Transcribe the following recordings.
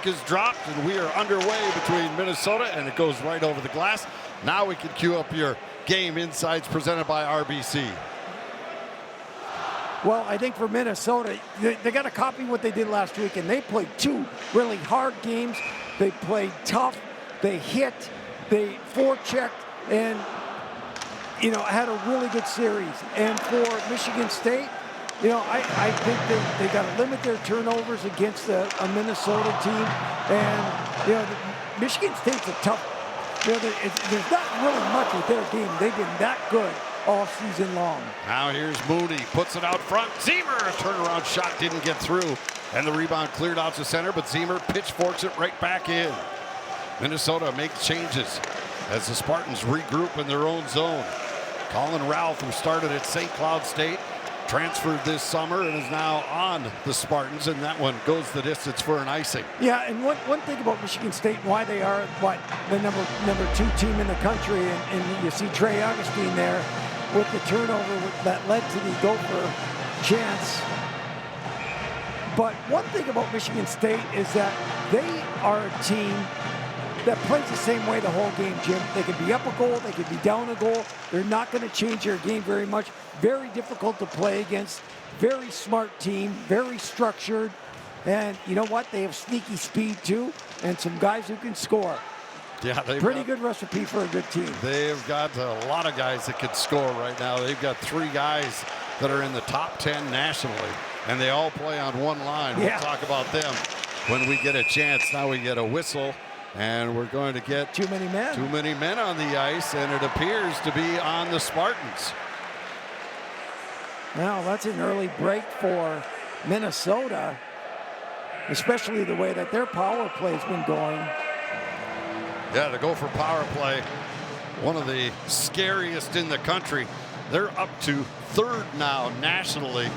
puck is dropped, and we are underway between Minnesota, and it goes right over the glass. Now we can cue up your game insights presented by RBC. Well, I think for Minnesota, they got to copy what they did last week, and they played 2 really hard games. They played tough, they hit, they forechecked, and had a really good series. And for Michigan State, I think they got to limit their turnovers against a Minnesota team. And Michigan State's a tough. There's not really much with their game. They've been that good all season long. Now here's Mooney, puts it out front. Zemer, a turnaround shot didn't get through, and the rebound cleared out to center, but Zemer pitchforks it right back in. Minnesota makes changes as the Spartans regroup in their own zone. Colin Ralph, who started at St. Cloud State, transferred this summer and is now on the Spartans, and that one goes the distance for an icing. Yeah, and one thing about Michigan State and why they are the number 2 team in the country, and you see Trey Augustine there with the turnover that led to the Gopher chance. But one thing about Michigan State is that they are a team that plays the same way the whole game, Jim. They can be up a goal, they can be down a goal. They're not going to change their game very much. Very difficult to play against. Very smart team, very structured. And you know what? They have sneaky speed too, and some guys who can score. Yeah, pretty good recipe for a good team. They've got a lot of guys that can score right now. They've got 3 guys that are in the top 10 nationally, and they all play on one line. Yeah. We'll talk about them when we get a chance. Now we get a whistle, and we're going to get too many men on the ice, and it appears to be on the Spartans. Well, that's an early break for Minnesota, especially the way that their power play's been going. Yeah, the Gopher power play, one of the scariest in the country. They're up to 3rd now nationally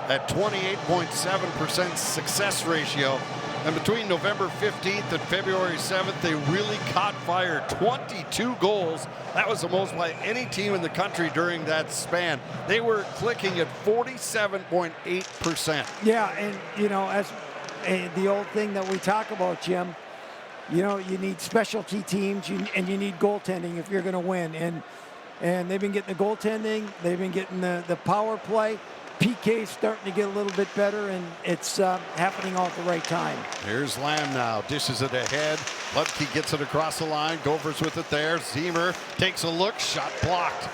at 28.7% success ratio. And between November 15th and February 7th, they really caught fire. 22 goals. That was the most by any team in the country during that span. They were clicking at 47.8%. Yeah, and as the old thing that we talk about, Jim, you need specialty teams and you need goaltending if you're going to win. And they've been getting the goaltending, they've been getting the power play. PK's starting to get a little bit better, and it's happening all at the right time. Here's Lamb now, dishes it ahead. Ludke gets it across the line. Gophers with it there. Zemer takes a look, shot blocked.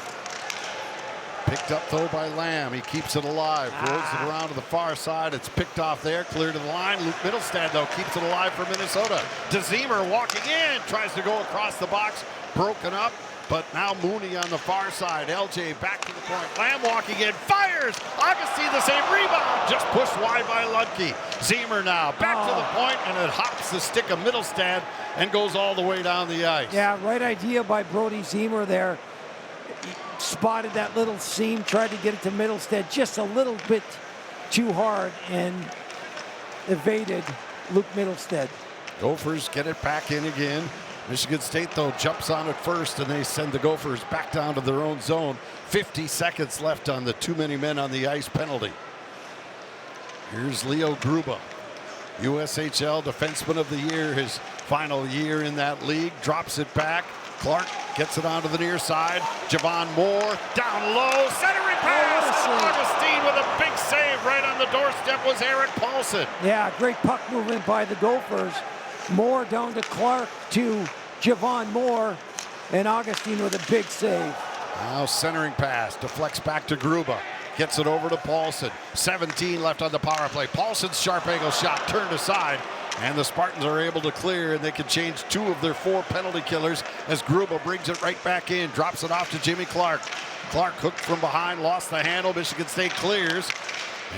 Picked up though by Lamb. He keeps it alive, rolls it around to the far side. It's picked off there, clear to the line. Luke Mittelstadt though keeps it alive for Minnesota. De Zemer walking in, tries to go across the box, broken up. But now Mooney on the far side. LJ back to the point. Lamb walking in, fires. Augustine the same rebound. Just pushed wide by Ludke. Zemer now back to the point, and it hops the stick of Mittelstadt and goes all the way down the ice. Yeah, right idea by Brody Zemer there. He spotted that little seam, tried to get it to Mittelstadt just a little bit too hard, and evaded Luke Mittelstadt. Gophers get it back in again. Michigan State, though, jumps on it first, and they send the Gophers back down to their own zone. 50 seconds left on the too many men on the ice penalty. Here's Leo Gruba, USHL Defenseman of the Year, his final year in that league. Drops it back. Clark gets it onto the near side. Javon Moore down low. Centering pass. Augustine with a big save right on the doorstep was Eric Paulson. Yeah, great puck movement by the Gophers. Moore down to Clark to Javon Moore, and Augustine with a big save. Now centering pass, deflects back to Gruba. Gets it over to Paulson. 17 left on the power play. Paulson's sharp angle shot turned aside, and the Spartans are able to clear, and they can change 2 of their 4 penalty killers as Gruba brings it right back in, drops it off to Jimmy Clark. Clark hooked from behind, lost the handle. Michigan State clears.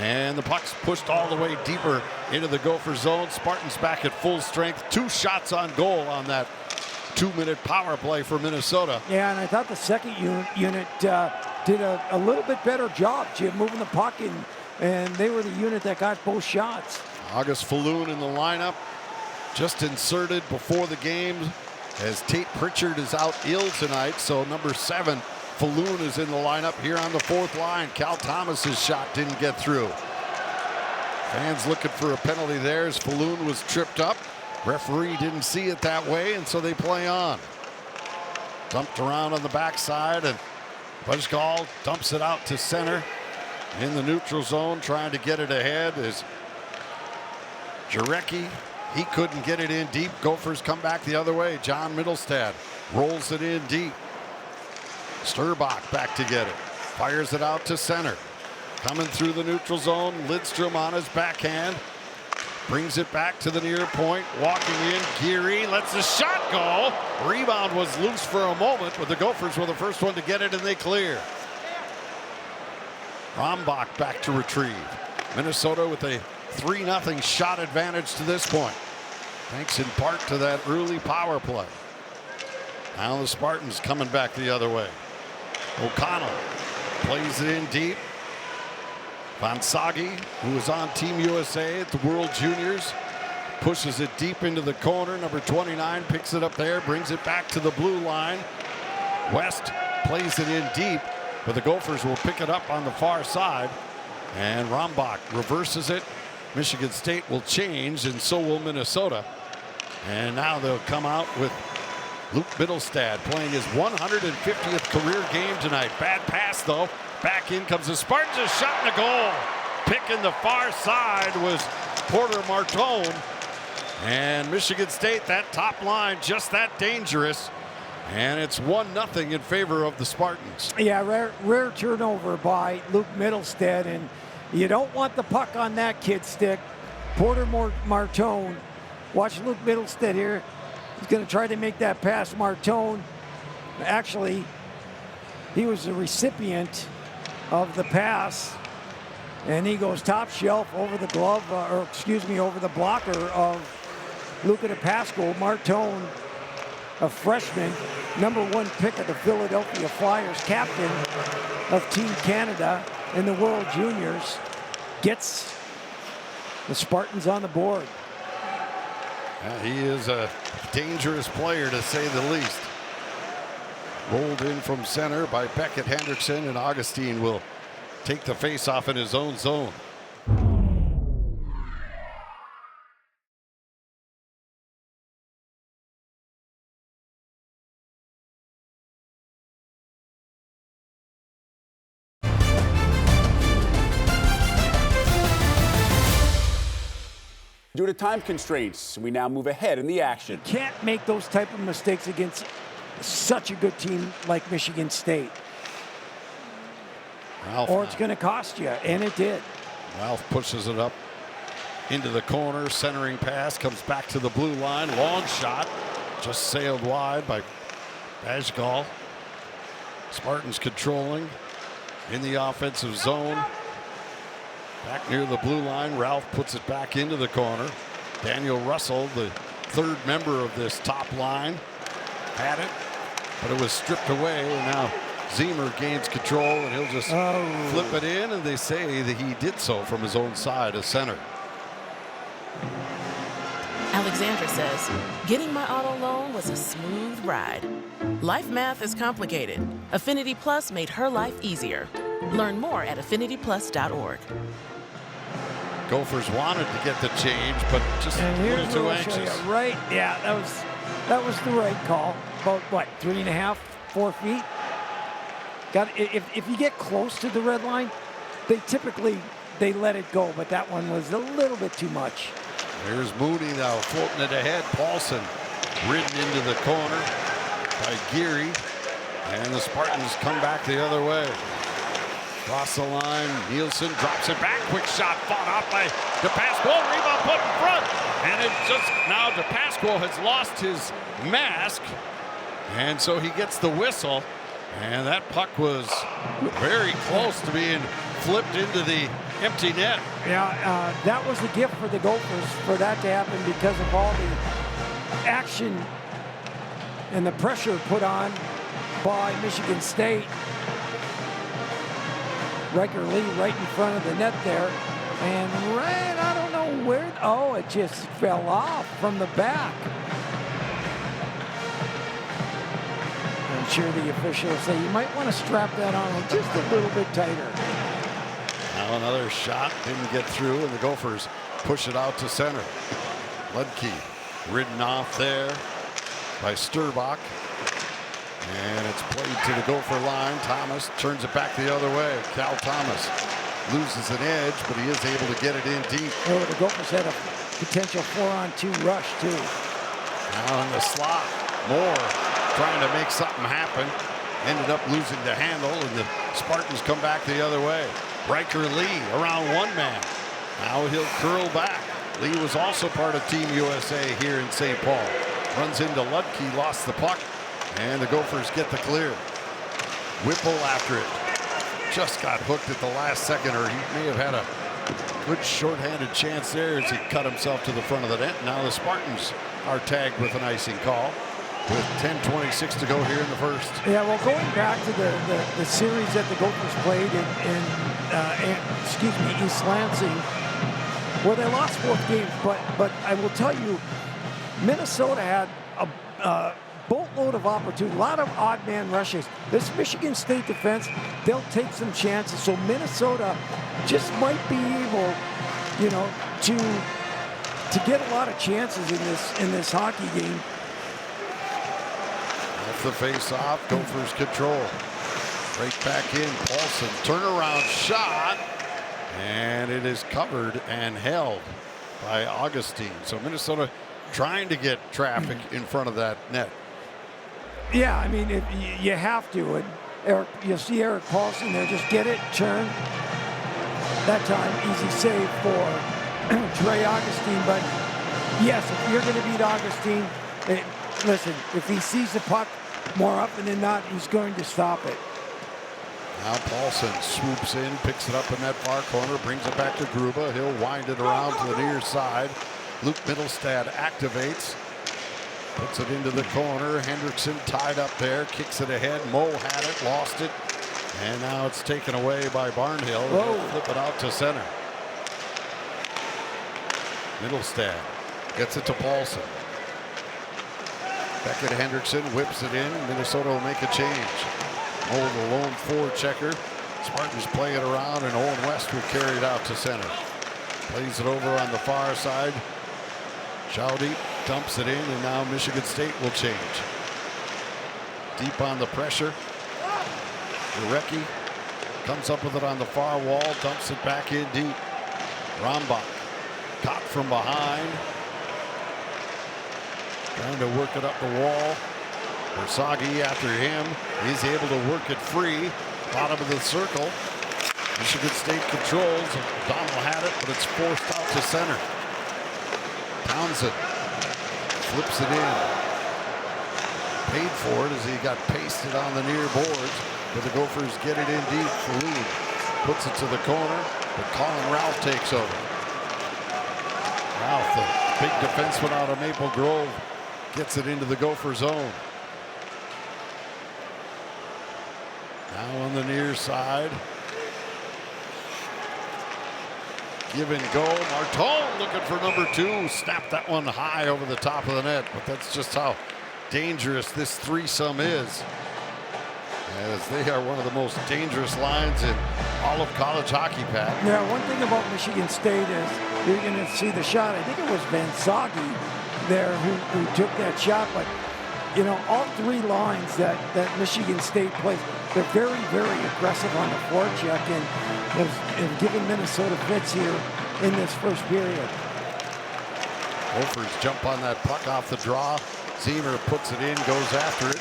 And the puck's pushed all the way deeper into the Gopher zone. Spartans back at full strength. 2 shots on goal on that 2-minute power play for Minnesota. Yeah, and I thought the second unit did a little bit better job, Jim, moving the puck, and they were the unit that got both shots. August Falloon in the lineup, just inserted before the game as Tate Pritchard is out ill tonight. So number 7, Falloon is in the lineup here on the 4th line. Cal Thomas's shot didn't get through. Fans looking for a penalty there as Falloon was tripped up. Referee didn't see it that way, and so they play on. Dumped around on the backside, and B1G dumps it out to center. In the neutral zone, trying to get it ahead is Jarecki. He couldn't get it in deep. Gophers come back the other way. John Middlestad rolls it in deep. Sturbach back to get it. Fires it out to center. Coming through the neutral zone. Lidstrom on his backhand. Brings it back to the near point. Walking in. Geary lets the shot go. Rebound was loose for a moment, but the Gophers were the first one to get it, and they clear. Rombach back to retrieve. Minnesota with a 3-0 shot advantage to this point. Thanks in part to that early power play. Now the Spartans coming back the other way. O'Connell plays it in deep. Vansagi, who was on Team USA at the World Juniors, pushes it deep into the corner. Number 29 picks it up there, brings it back to the blue line. West plays it in deep, but the Gophers will pick it up on the far side. And Rombach reverses it. Michigan State will change, and so will Minnesota. And now they'll come out with Luke Middlestad playing his 150th career game tonight. Bad pass, though. Back in comes the Spartans. A shot and a goal. Picking the far side was Porter Martone. And Michigan State, that top line, just that dangerous. And it's 1-0 in favor of the Spartans. Yeah, rare turnover by Luke Middlestad, and you don't want the puck on that kid stick. Porter Martone. Watch Luke Middlestad here. He's going to try to make that pass. Martone, actually, he was the recipient of the pass, and he goes top shelf over the glove, over the blocker of Luca DePasco. Martone, a freshman, #1 pick of the Philadelphia Flyers, captain of Team Canada in the World Juniors, gets the Spartans on the board. He is a dangerous player, to say the least. Rolled in from center by Beckett Hendrickson, and Augustine will take the face-off in his own zone. Due to time constraints, we now move ahead in the action. Can't make those type of mistakes against such a good team like Michigan State. Ralph, or it's going to cost you, and it did. Ralph pushes it up into the corner. Centering pass comes back to the blue line. Long shot just sailed wide by B1G. Spartans controlling in the offensive zone. Back near the blue line, Ralph puts it back into the corner. Daniel Russell, the third member of this top line, had it, but it was stripped away, and now Zemer gains control, and he'll just flip it in, and they say that he did so from his own side as center. Alexandra says, getting my auto loan was a smooth ride. Life math is complicated. Affinity Plus made her life easier. Learn more at affinityplus.org. Gophers wanted to get the change, but just a little too anxious. Right, yeah, that was the right call. About what, 3.5, 4 feet? If you get close to the red line, they typically let it go, but that one was a little bit too much. There's Moody now floating it ahead. Paulson ridden into the corner by Geary, and the Spartans come back the other way. Cross the line, Nielsen drops it back. Quick shot fought off by DePasco. Rebound put in front. And it just now DePasco has lost his mask. And so he gets the whistle. And that puck was very close to being flipped into the empty net. Yeah, that was the gift for the Gophers for that to happen because of all the action and the pressure put on by Michigan State. Ryker Lee right in front of the net there. And I don't know where, it just fell off from the back. I'm sure the officials say you might want to strap that on just a little bit tighter. Now another shot, didn't get through, and the Gophers push it out to center. Ludke Ridden off there by Sturbach. And it's played to the Gopher line. Thomas turns it back the other way. Cal Thomas loses an edge, but he is able to get it in deep. Oh, the Gophers had a potential 4-on-2 rush, too. Now in the slot, Moore trying to make something happen. Ended up losing the handle, and the Spartans come back the other way. Ryker Lee around one man. Now he'll curl back. Lee was also part of Team USA here in St. Paul. Runs into Ludke, lost the puck, and the Gophers get the clear. Whipple after it. Just got hooked at the last second, or he may have had a good shorthanded chance there as he cut himself to the front of the net. Now the Spartans are tagged with an icing call with 10:26 to go here in the first. Yeah, well, going back to the series that the Gophers played in East Lansing, where they lost both games, but I will tell you, Minnesota had a boatload of opportunity, a lot of odd man rushes. This Michigan State defense, they'll take some chances. So Minnesota just might be able, you know, to get a lot of chances in this hockey game. Off the face-off, Gophers control. Right back in, Paulson, turnaround shot, and it is covered and held by Augustine. So Minnesota trying to get traffic in front of that net. Yeah, I mean, you have to. And you'll see Eric Paulson there, just get it, turn. That time, easy save for Trey Augustine. But yes, if you're going to beat Augustine, listen, if he sees the puck more often than not, he's going to stop it. Now Paulson swoops in, picks it up in that far corner, brings it back to Gruba. He'll wind it around to the near side. Luke Mittelstadt activates, puts it into the corner. Hendrickson tied up there, kicks it ahead. Moe had it, lost it, and now it's taken away by Barnhill. He'll flip it out to center. Mittelstadt gets it to Paulson. Beckett Hendrickson whips it in. Minnesota will make a change. Moe, the lone forward checker. Spartans play it around, and Owen West will carry it out to center. Plays it over on the far side. Shoudy dumps it in, and now Michigan State will change. Deep on the pressure. Urecki comes up with it on the far wall, dumps it back in deep. Rombach caught from behind. Trying to work it up the wall. Versaghi after him. He's able to work it free. Bottom of the circle. Michigan State controls. Donald had it, but it's forced out to center. Townsend flips it in. Paid for it as he got pasted on the near boards. But the Gophers get it in deep. Falloon puts it to the corner, but Colin Ralph takes over. Ralph, the big defenseman out of Maple Grove, gets it into the Gopher zone. Now on the near side. Give and go. Martone looking for number 2. Snapped that one high over the top of the net, but that's just how dangerous this threesome is, as they are one of the most dangerous lines in all of college hockey, Pat. Yeah, one thing about Michigan State is you're going to see the shot. I think it was Versaghi there who took that shot, but you know, all three lines that Michigan State plays, they're very, very aggressive on the forecheck and have given Minnesota fits here in this first period. Gophers jump on that puck off the draw. Zemer puts it in, goes after it.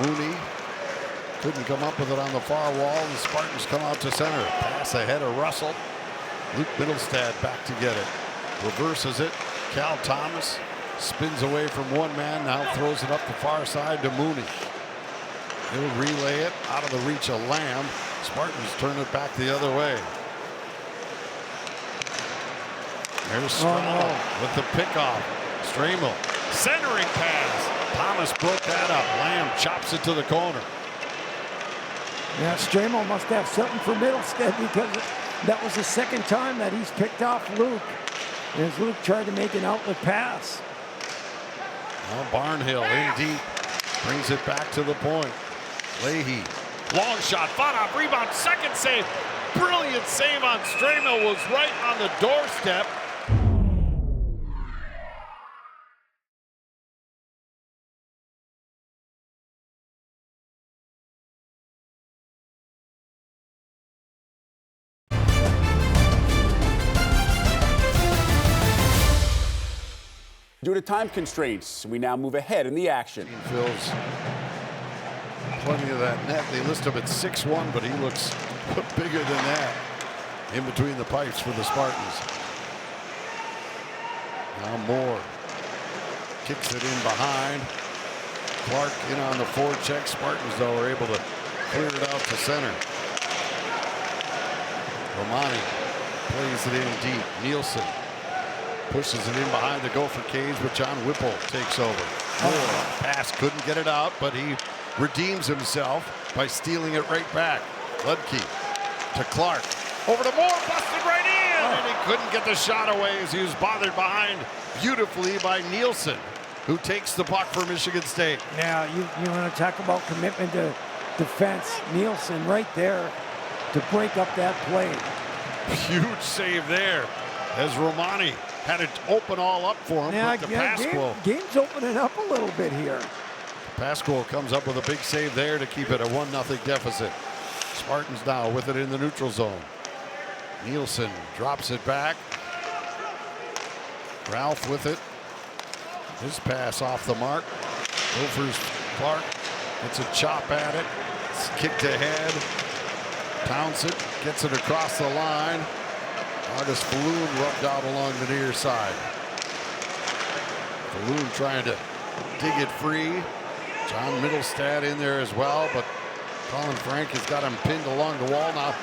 Mooney couldn't come up with it on the far wall. The Spartans come out to center. Pass ahead of Russell. Luke Mittelstadt back to get it. Reverses it. Cal Thomas spins away from one man, now throws it up the far side to Mooney. He'll relay it out of the reach of Lamb. Spartans turn it back the other way. There's Stramel with the pickoff. Stramel, centering pass. Thomas broke that up. Lamb chops it to the corner. Yeah, Stramel must have something for Mittelstadt because that was the second time that he's picked off Luke. As Luke tried to make an outlet pass. Well, Barnhill in deep. Brings it back to the point. Leahy. Long shot. Fought off. Rebound. Second save. Brilliant save on Stramel. Was right on the doorstep. Due to time constraints, we now move ahead in the action. Fills plenty of that net. They list him at 6'1", but he looks bigger than that in between the pipes for the Spartans. Now Moore kicks it in behind. Clark in on the forecheck. Spartans, though, are able to clear it out to center. Romani plays it in deep. Nielsen pushes it in behind the Gopher cage, but John Whipple takes over. Moore pass, couldn't get it out, but he redeems himself by stealing it right back. Ludke to Clark. Over to Moore, busted right in, and he couldn't get the shot away as he was bothered behind beautifully by Nielsen, who takes the puck for Michigan State. Now, you want to talk about commitment to defense. Nielsen right there to break up that play. Huge save there as Romani had it open all up for him. Yeah, But Pasquale. game's opening up a little bit here. Pasquale comes up with a big save there to keep it a 1-0 deficit. Spartans now with it in the neutral zone. Nielsen drops it back. Ralph with it. His pass off the mark. Gophers, Clark gets a chop at it. It's kicked ahead. Townsend gets it across the line. August Falloon rubbed out along the near side. Falloon trying to dig it free. John Middlestad in there as well, but Colin Frank has got him pinned along the wall now.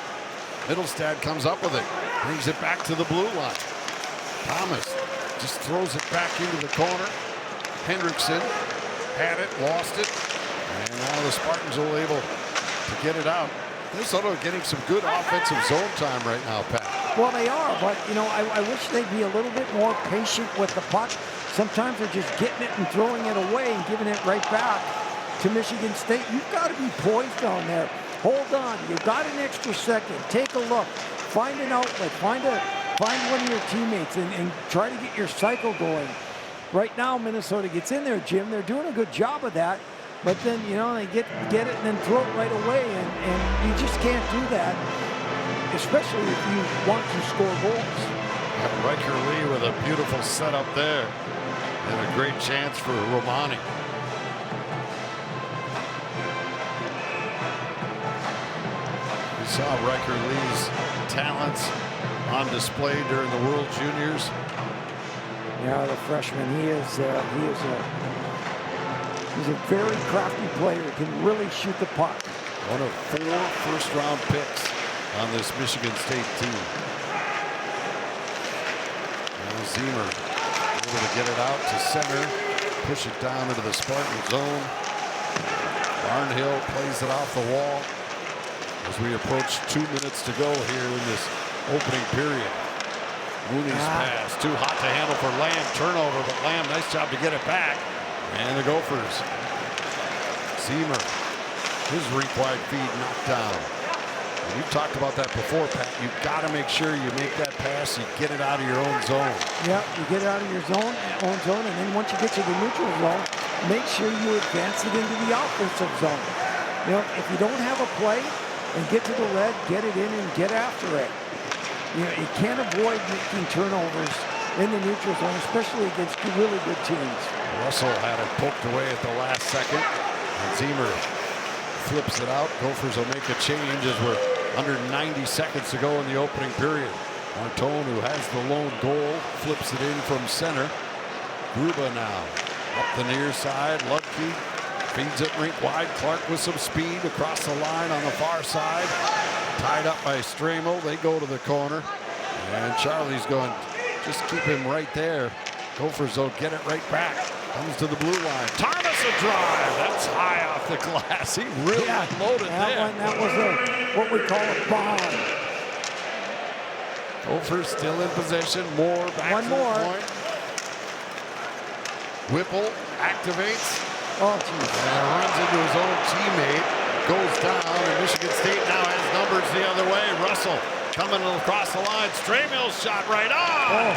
Middlestad comes up with it, brings it back to the blue line. Thomas just throws it back into the corner. Hendrickson had it, lost it, and now the Spartans are able to get it out. Minnesota getting some good offensive zone time right now, Pat. Well, they are, but, you know, I wish they'd be a little bit more patient with the puck. Sometimes they're just getting it and throwing it away and giving it right back to Michigan State. You've got to be poised down there. Hold on. You've got an extra second. Take a look. Find an outlet. Find one of your teammates and try to get your cycle going. Right now, Minnesota gets in there, Jim. They're doing a good job of that. But then, you know, they get it and then throw it right away. And you just can't do that, especially if you want to score goals. Ryker Lee with a beautiful setup there. And a great chance for Romani. We saw Ryker Lee's talents on display during the World Juniors. Yeah, the freshman, he's a very crafty player. Can really shoot the puck. One of 4 first-round picks on this Michigan State team. Now Ziemer able to get it out to center, push it down into the Spartan zone. Barnhill plays it off the wall as we approach 2 minutes to go here in this opening period. Mooney's pass, too hot to handle for Lamb. Turnover, but Lamb, nice job to get it back. And the Gophers. Ziemer, his rink-wide feed knocked down. And you've talked about that before, Pat. You've got to make sure you make that pass, you get it out of your own zone. Yeah, you get it out of your own zone, and then once you get to the neutral zone, make sure you advance it into the offensive zone. You know, if you don't have a play and get to the red, get it in and get after it. You know, you can't avoid making turnovers in the neutral zone, especially against really good teams. Russell had it poked away at the last second, and Ziemer flips it out. Gophers will make a change as we're under 90 seconds to go in the opening period. Martone, who has the lone goal, flips it in from center. Gruba now up the near side. Ludke feeds it rink wide. Clark with some speed across the line on the far side. Tied up by Stramo. They go to the corner. And Charlie's going, just keep him right there. Gophers, though, get it right back. Comes to the blue line. Thomas a drive. That's high off the glass. He really loaded there. That was what we call a bomb. Gophers still in possession. More back One to more. the point. Whipple activates. Oh, geez. And runs into his own teammate. Goes down, and Michigan State now has numbers the other way. Russell coming across the line. Stramill's shot right on. Oh.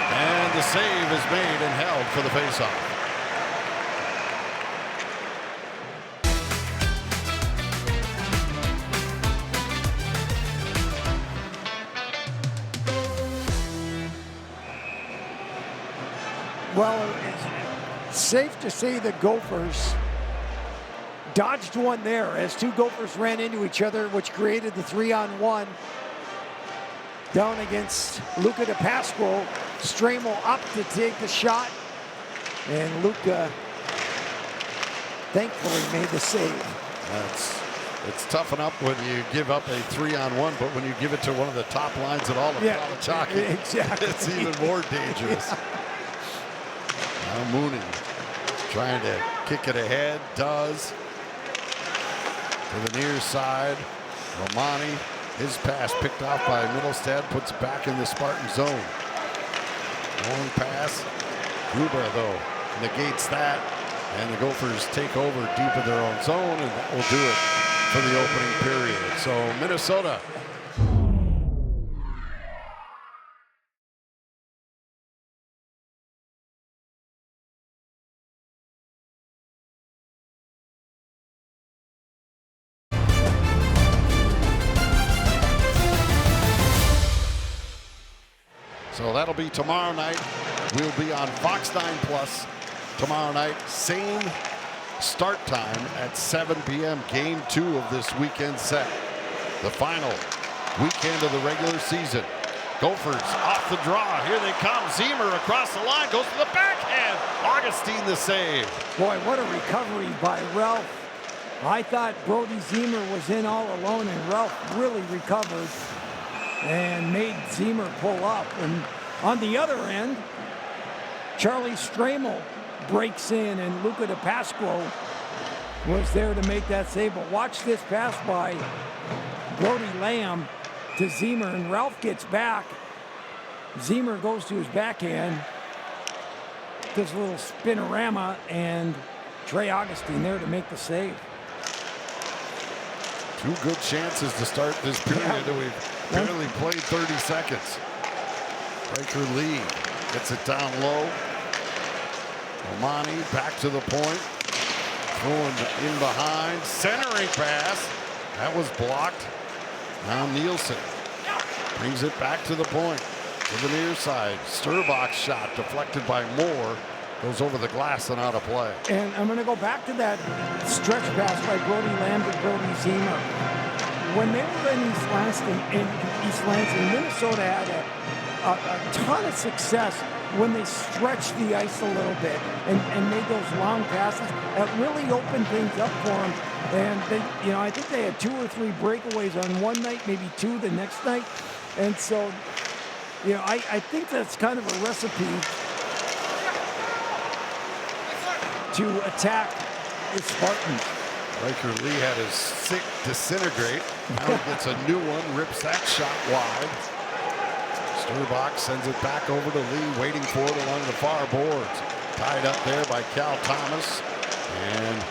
And the save is made and held for the faceoff. Well, safe to say the Gophers dodged one there as two Gophers ran into each other, which created the 3-on-1 down against Luca DePasquo. Stramo up to take the shot, and Luca thankfully made the save. It's tough enough when you give up a 3-on-1, but when you give it to one of the top lines at all of college hockey, exactly. it's even more dangerous. Now Mooney trying to kick it ahead, does. To the near side, Romani, his pass picked off by Middlestead, puts it back in the Spartan zone. Long pass. Gruba, though, negates that, and the Gophers take over deep in their own zone, and that will do it for the opening period. So Minnesota So that'll be tomorrow night. We'll be on Fox 9 Plus tomorrow night. Same start time at 7 p.m. Game 2 of this weekend set. The final weekend of the regular season. Gophers off the draw. Here they come. Zemer across the line. Goes to the backhand. Augustine the save. Boy, what a recovery by Ralph. I thought Brody Zemer was in all alone, and Ralph really recovered and made Zemer pull up. And on the other end, Charlie Stramo breaks in, and Luca DePasquo was there to make that save. But watch this pass by Brody Lamb to Zemer, and Ralph gets back. Zemer goes to his backhand, does a little spinorama, and Trey Augustine there to make the save. Two good chances to start this period. We've barely played 30 seconds. Ryker Lee gets it down low. Omani back to the point. Throwing in behind. Centering pass. That was blocked. Now Nielsen brings it back to the point. To the near side. Sturbach's shot deflected by Moore. Goes over the glass and out of play. And I'm going to go back to that stretch pass by Brody Lamb to Brody Zemer. When they were in East Lansing, Minnesota had a ton of success when they stretched the ice a little bit and made those long passes. That really opened things up for them. And they, I think they had 2 or 3 breakaways on one night, maybe 2 the next night. And so, I think that's kind of a recipe to attack the Spartans. Ryker Lee had his stick disintegrate. Now he gets a new one, rips that shot wide. Sturbach sends it back over to Lee, waiting for it along the far boards. Tied up there by Cal Thomas. And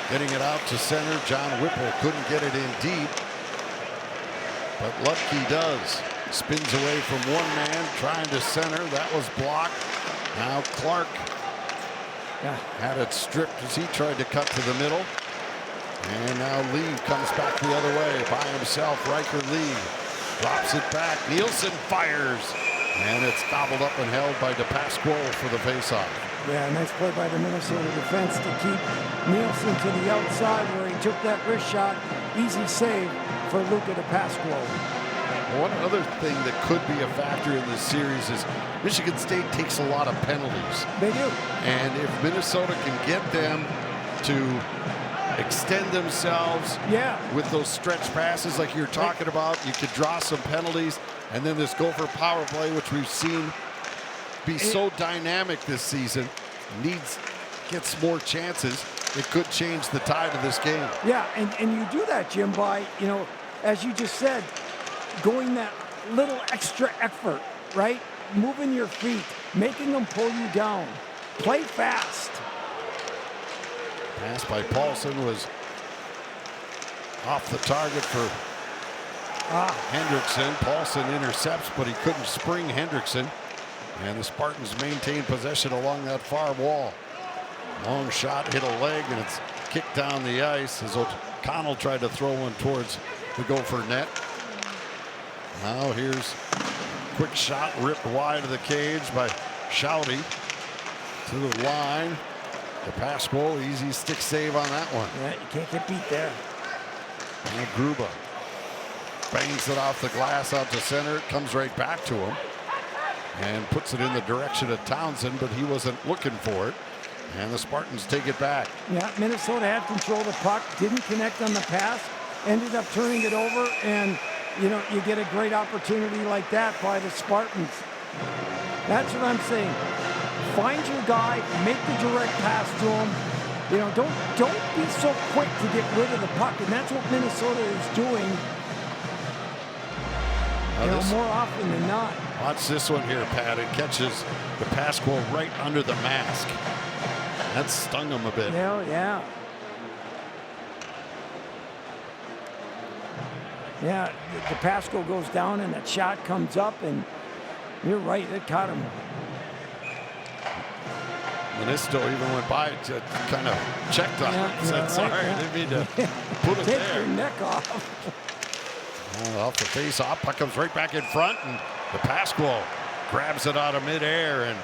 getting it out to center. John Whipple couldn't get it in deep. But Lutke does. Spins away from one man, trying to center. That was blocked. Now Clark had it stripped as he tried to cut to the middle. And now Lee comes back the other way by himself. Ryker Lee drops it back. Nielsen fires. And it's gobbled up and held by DePasquo for the faceoff. Yeah, nice play by the Minnesota defense to keep Nielsen to the outside where he took that wrist shot. Easy save for Luca DePasquo. One other thing that could be a factor in this series is Michigan State takes a lot of penalties. They do. And if Minnesota can get them to extend themselves with those stretch passes like you're talking about, you could draw some penalties. And then this Gopher power play, which we've seen be so dynamic this season, gets more chances. It could change the tide of this game. Yeah, and you do that, Jim, by, as you just said, going that little extra effort, right? Moving your feet, making them pull you down. Play fast. Pass by Paulson was off the target for Hendrickson. Paulson intercepts, but he couldn't spring Hendrickson. And the Spartans maintain possession along that far wall. Long shot, hit a leg, and it's kicked down the ice as O'Connell tried to throw one towards the Gopher net. Now here's quick shot ripped wide of the cage by Shoudy. To the line. The pass goal, easy stick save on that one. Yeah, you can't get beat there. And Gruba bangs it off the glass out to center. It comes right back to him. And puts it in the direction of Townsend, but he wasn't looking for it. And the Spartans take it back. Yeah, Minnesota had control of the puck, didn't connect on the pass, ended up turning it over, and you know, you get a great opportunity like that by the Spartans. That's what I'm saying. Find your guy, make the direct pass to him. You know, don't be so quick to get rid of the puck, and that's what Minnesota is doing. You know, more often than not. Watch this one here, Pat. It catches the pass goal right under the mask. That stung him a bit. Hell yeah. Yeah, the pass goes down and that shot comes up, and you're right, it caught him. Ministo even went by to kind of checked on him. Said, right, sorry, yeah. didn't mean to put it Take there. your neck off. Off the face off, puck comes right back in front, and the pass goal grabs it out of midair and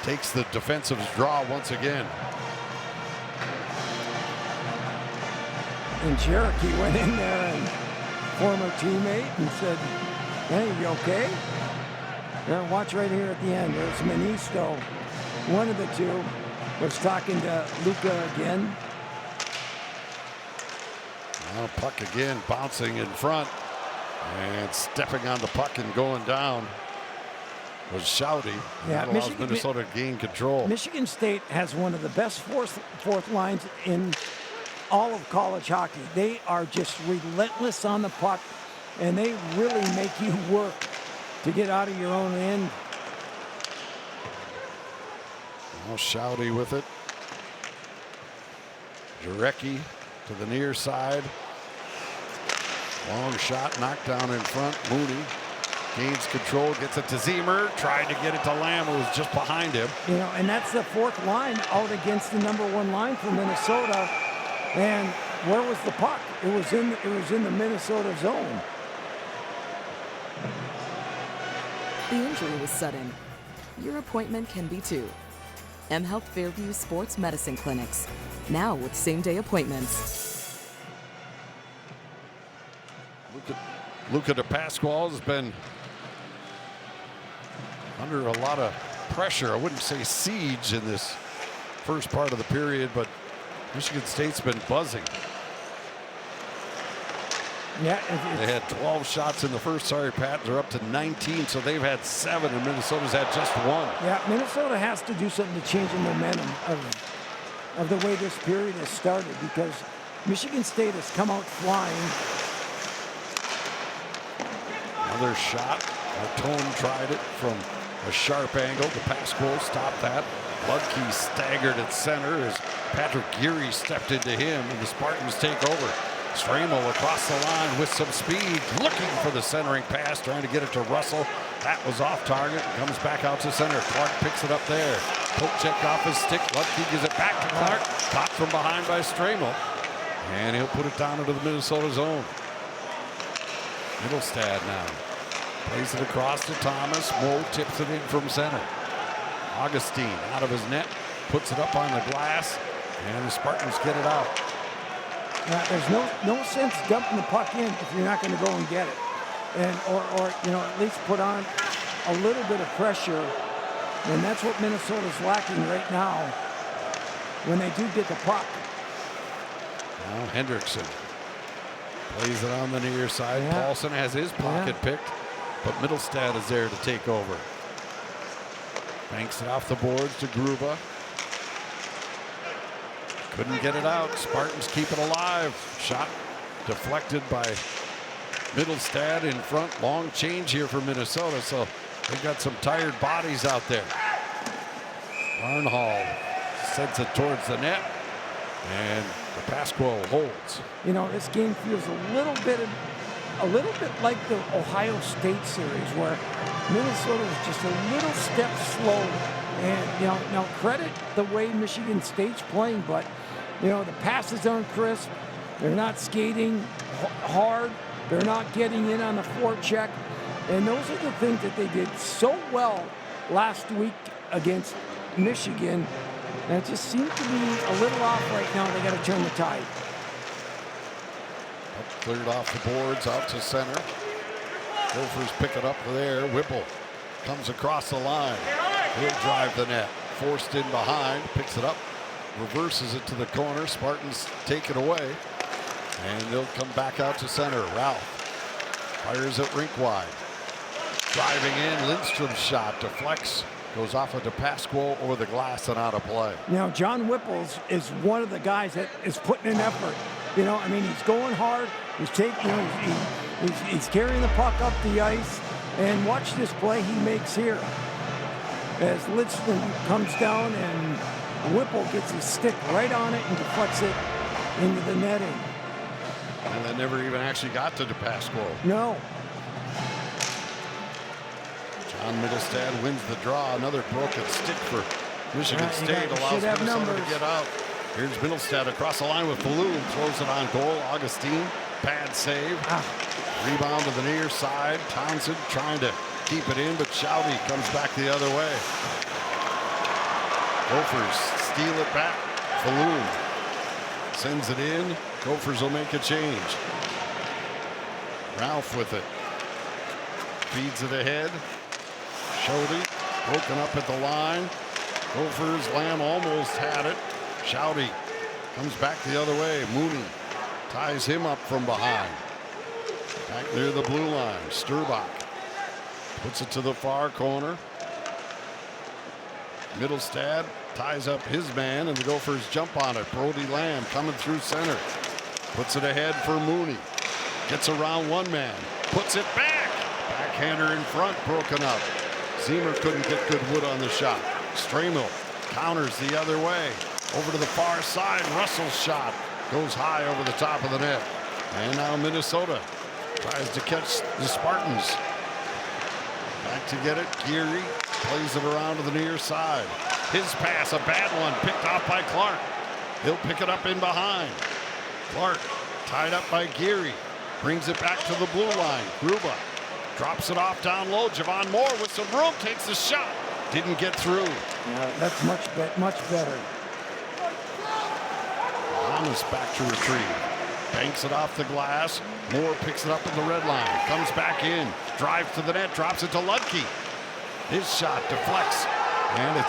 takes the defensive's draw once again. And Cherokee went in there and former teammate and said, hey, you okay? Now watch right here at the end. There's Ministo. One of the two was talking to Luca again. Now puck again bouncing in front and stepping on the puck and going down was Shoudy. Yeah, That allows Minnesota to gain control. Michigan State has one of the best fourth lines in all of college hockey. They are just relentless on the puck, and they really make you work to get out of your own end. Now Shoudy with it. Jarecki to the near side. Long shot, knocked down in front. Mooney gains control, gets it to Zemer, tried to get it to Lamb, who was just behind him. You know, and that's the fourth line out against the number one line for Minnesota. And where was the puck? It was in the Minnesota zone. The injury was sudden. Your appointment can be too. mHealth Fairview Sports Medicine Clinics, now with same-day appointments. Luca de Pasquale has been under a lot of pressure. I wouldn't say siege in this first part of the period, but Michigan State's been buzzing. Yeah, They had 12 shots in the first. Sorry, Pat. They're up to 19, so they've had 7, and Minnesota's had just 1. Yeah, Minnesota has to do something to change the momentum of the way this period has started, because Michigan State has come out flying. Another shot. Martone tried it from a sharp angle. The pass goal stopped that. Ludke staggered at center as Patrick Geary stepped into him, and the Spartans take over. Stramel across the line with some speed, looking for the centering pass, trying to get it to Russell. That was off target, comes back out to center. Clark picks it up there. Poke check off his stick. Ludke gives it back to Clark. Caught from behind by Stramel. And he'll put it down into the Minnesota zone. Middlestad now. Plays it across to Thomas. Moe tips it in from center. Augustine out of his net. Puts it up on the glass. And the Spartans get it out. There's no sense dumping the puck in if you're not going to go and get it, and or you know, at least put on a little bit of pressure, and that's what Minnesota's lacking right now when they do get the puck. Now Hendrickson plays it on the near side. Yeah. Paulson has his pocket picked, but Middlestad is there to take over. Banks it off the boards to Gruba. Couldn't get it out. Spartans keep it alive. Shot deflected by Middlestad in front. Long change here for Minnesota, so they've got some tired bodies out there. Barnhall sends it towards the net, and the Pasquale holds. You know, this game feels a little bit like the Ohio State series, where Minnesota was just a little step slow. And, you know, now credit the way Michigan State's playing, but, you know, the passes aren't crisp. They're not skating hard. They're not getting in on the forecheck. And those are the things that they did so well last week against Michigan. And it just seems to be a little off right now. They got to turn the tide. Cleared off the boards out to center. Gophers pick it up there. Whipple comes across the line. He'll drive the net. Forced in behind. Picks it up. Reverses it to the corner. Spartans take it away. And they'll come back out to center. Ralph fires it rink wide. Driving in. Lindstrom's shot deflects. Goes off of DePasquo over the glass and out of play. Now, John Whipples is one of the guys that is putting in effort. You know, I mean, he's going hard. He's taking, you know, he's carrying the puck up the ice. And watch this play he makes here. As Lindstrom comes down and Whipple gets his stick right on it and deflects it into the netting. And that never even actually got to DePasquo. No. John Middlestad wins the draw. Another broken stick for Michigan State. Allows Minnesota to get out. Here's Middlestad across the line with Balloon. Throws it on goal. Augustine. Bad save. Rebound to the near side. Townsend trying to keep it in, but Shoudy comes back the other way. Gophers steal it back. Balloon sends it in. Gophers will make a change. Ralph with it. Feeds it ahead. Shoudy broken up at the line. Gophers, Lamb almost had it. Shoudy comes back the other way. Mooney ties him up from behind. Back near the blue line. Sturbach puts it to the far corner. Middlestad ties up his man, and the Gophers jump on it. Brody Lamb coming through center. Puts it ahead for Mooney. Gets around one man. Puts it back. Backhander in front, broken up. Zemer couldn't get good wood on the shot. Stramill counters the other way. Over to the far side. Russell's shot goes high over the top of the net. And now Minnesota tries to catch the Spartans. Back to get it. Geary plays it around to the near side. His pass, a bad one, picked off by Clark. He'll pick it up in behind. Clark tied up by Geary. Brings it back to the blue line. Gruba drops it off down low. Javon Moore with some room takes the shot. Didn't get through. Yeah, that's much better. Thomas back to retrieve. Banks it off the glass. Moore picks it up in the red line. Comes back in. Drives to the net. Drops it to Ludke. His shot deflects. And it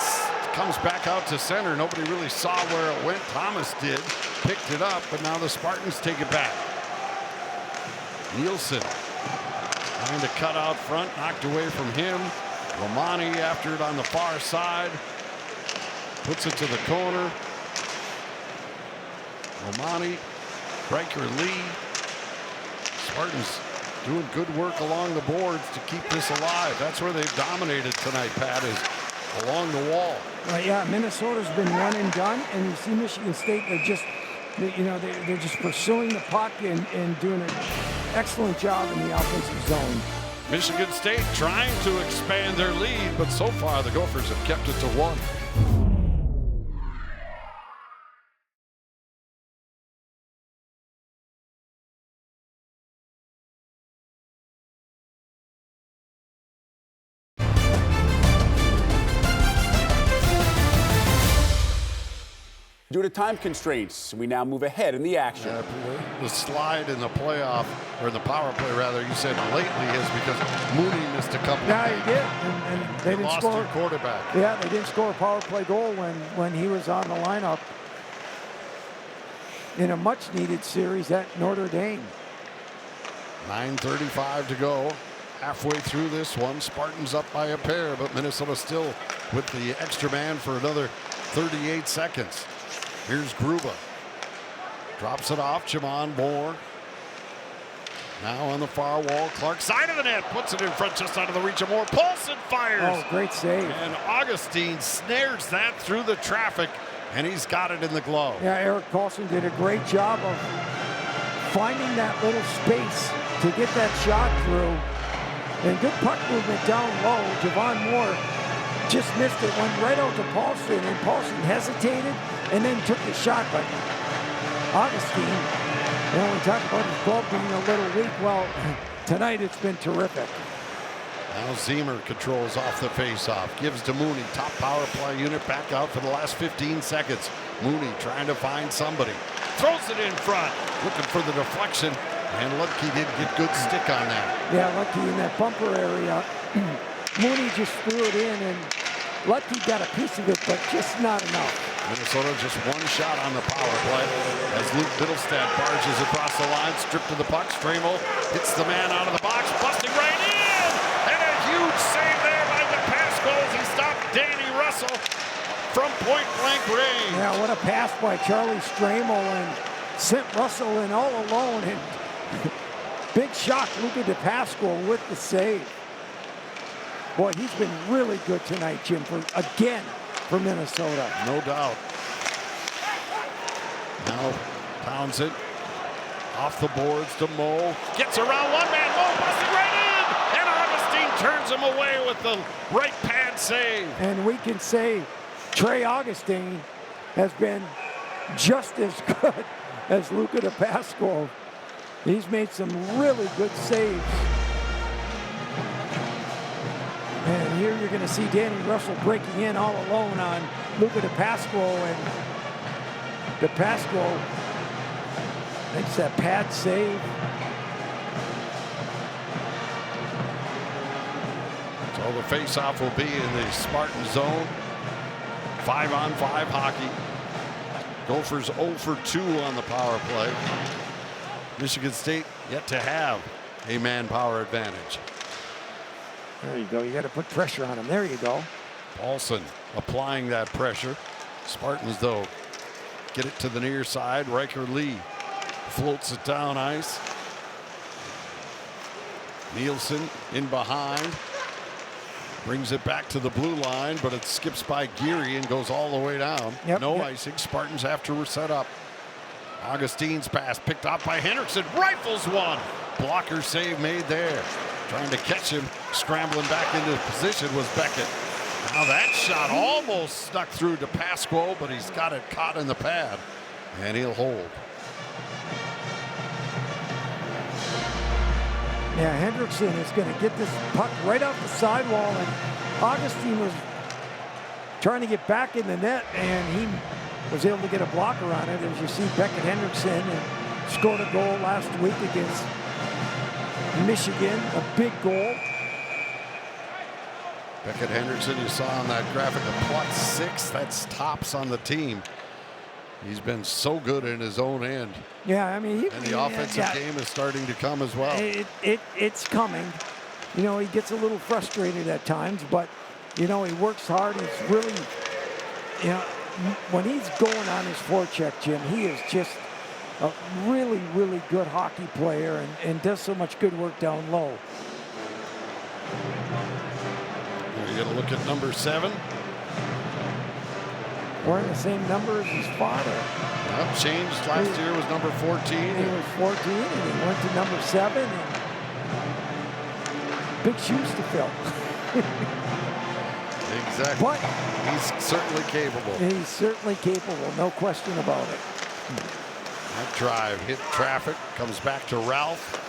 comes back out to center. Nobody really saw where it went. Thomas did. Picked it up, but now the Spartans take it back. Nielsen trying to cut out front. Knocked away from him. Romani after it on the far side. Puts it to the corner. Romani, Ryker Lee. Spartans doing good work along the boards to keep this alive. That's where they've dominated tonight, Pat, is along the wall. Yeah, Minnesota's been one and done, and you see Michigan State, they're just pursuing the puck and doing an excellent job in the offensive zone. Michigan State trying to expand their lead, but so far the Gophers have kept it to 1. Due to time constraints, we now move ahead in the action. The slide in the playoff, or in the power play rather, you said lately is because Mooney missed a couple. Yeah, he did, and they didn't lost score. their quarterback. Yeah, they didn't score a power play goal when he was on the lineup in a much-needed series at Notre Dame. 9:35 to go. Halfway through this one, Spartans up by a pair, but Minnesota still with the extra man for another 38 seconds. Here's Gruba. Drops it off. Javon Moore. Now on the far wall. Clark side of the net. Puts it in front just out of the reach of Moore. Paulson fires. Oh, great save. And Augustine snares that through the traffic, and he's got it in the glove. Yeah, Eric Paulson did a great job of finding that little space to get that shot through. And good puck movement down low. Javon Moore just missed it. Went right out to Paulson, and Paulson hesitated and then took the shot. But Augustine, we talk about his glove being a little weak. Well, tonight it's been terrific. Now Ziemer controls off the faceoff, gives to Mooney, top power play unit back out for the last 15 seconds. Mooney trying to find somebody, throws it in front, looking for the deflection, and Ludke did get good stick on that. Yeah, Ludke in that bumper area. Mooney just threw it in, and Ludke got a piece of it, but just not enough. Minnesota just one shot on the power play as Luke Biddlestad barges across the line, stripped to the puck. Stramel hits the man out of the box, busting right in, and a huge save there by DePasco as he stopped Danny Russell from point-blank range. Yeah, what a pass by Charlie Stramel, and sent Russell in all alone, and big shock, Luca DePasco with the save. Boy, he's been really good tonight, Jim, again for Minnesota. No doubt. Now Townsend off the boards to Moe. Gets around one man. Moe busted right in. And Augustine turns him away with the right pad save. And we can say Trey Augustine has been just as good as Luca DePasco. He's made some really good saves. And here you're going to see Danny Russell breaking in all alone on Luca DePasco, and DePasco makes that pad save. So the faceoff will be in the Spartan zone. 5-on-5 hockey. Gophers 0 for 2 on the power play. Michigan State yet to have a man-power advantage. There you go. You got to put pressure on him. There you go. Paulson applying that pressure. Spartans, though, get it to the near side. Ryker Lee floats it down ice. Nielsen in behind. Brings it back to the blue line, but it skips by Geary and goes all the way down. No icing. Spartans have to set up. Augustine's pass picked off by Hendrickson. Rifles one. Blocker save made there. Trying to catch him, scrambling back into position was Beckett. Now that shot almost snuck through to DePasco, but he's got it caught in the pad, and he'll hold. Yeah, Hendrickson is going to get this puck right off the sidewall, and Augustine was trying to get back in the net, and he was able to get a blocker on it. As you see, Beckett Hendrickson and scored a goal last week against Michigan, a big goal. Beckett Hendrickson, you saw on that graphic, a +6. That's tops on the team. He's been so good in his own end. Yeah, I mean, and the offensive game is starting to come as well. It's coming. You know, he gets a little frustrated at times, but you know, he works hard. He's really, you know, when he's going on his forecheck, Jim, he is just a really, really good hockey player, and does so much good work down low. You're going to look at number 7. Wearing the same number as his father. Well, changed last year was number 14. He was 14, and he went to number 7. And big shoes to fill. Exactly. But he's certainly capable. He's certainly capable, no question about it. That drive hit traffic, comes back to Ralph.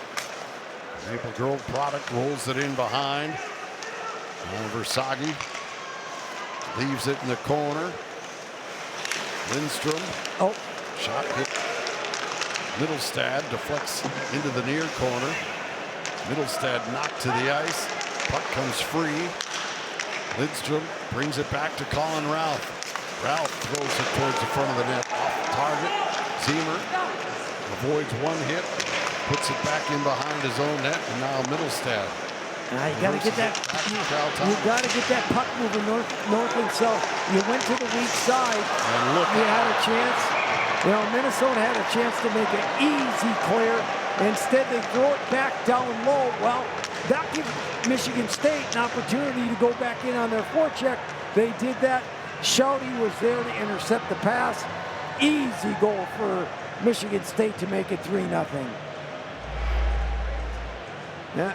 Maple Grove product rolls it in behind. Versaghi leaves it in the corner. Lindstrom. Oh. Shot hit. Middlestad deflects into the near corner. Middlestad knocked to the ice. Puck comes free. Lindstrom brings it back to Colin Ralph. Ralph throws it towards the front of the net. Off target. Ziemer avoids one hit. Puts it back in behind his own net. And now Middlestad. Now you got to get that. You got to get that puck moving north and south. You went to the weak side. And look, you had a chance. You know, Minnesota had a chance to make an easy clear. Instead, they throw it back down low. Well, that gives Michigan State an opportunity to go back in on their forecheck. They did that. Shoudy was there to intercept the pass. Easy goal for Michigan State to make it 3-0. Yeah.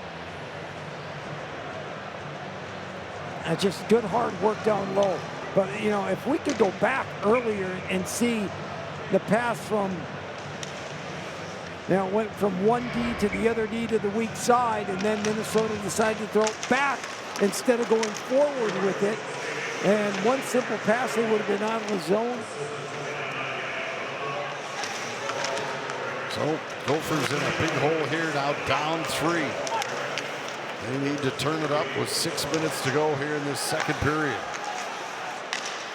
Just good hard work down low. But, you know, if we could go back earlier and see the pass from, Now it went from one D to the other D to the weak side, and then Minnesota decided to throw it back instead of going forward with it. And one simple pass, they would have been out of the zone. So Gophers in a big hole here now, down 3. They need to turn it up with 6 minutes to go here in this second period.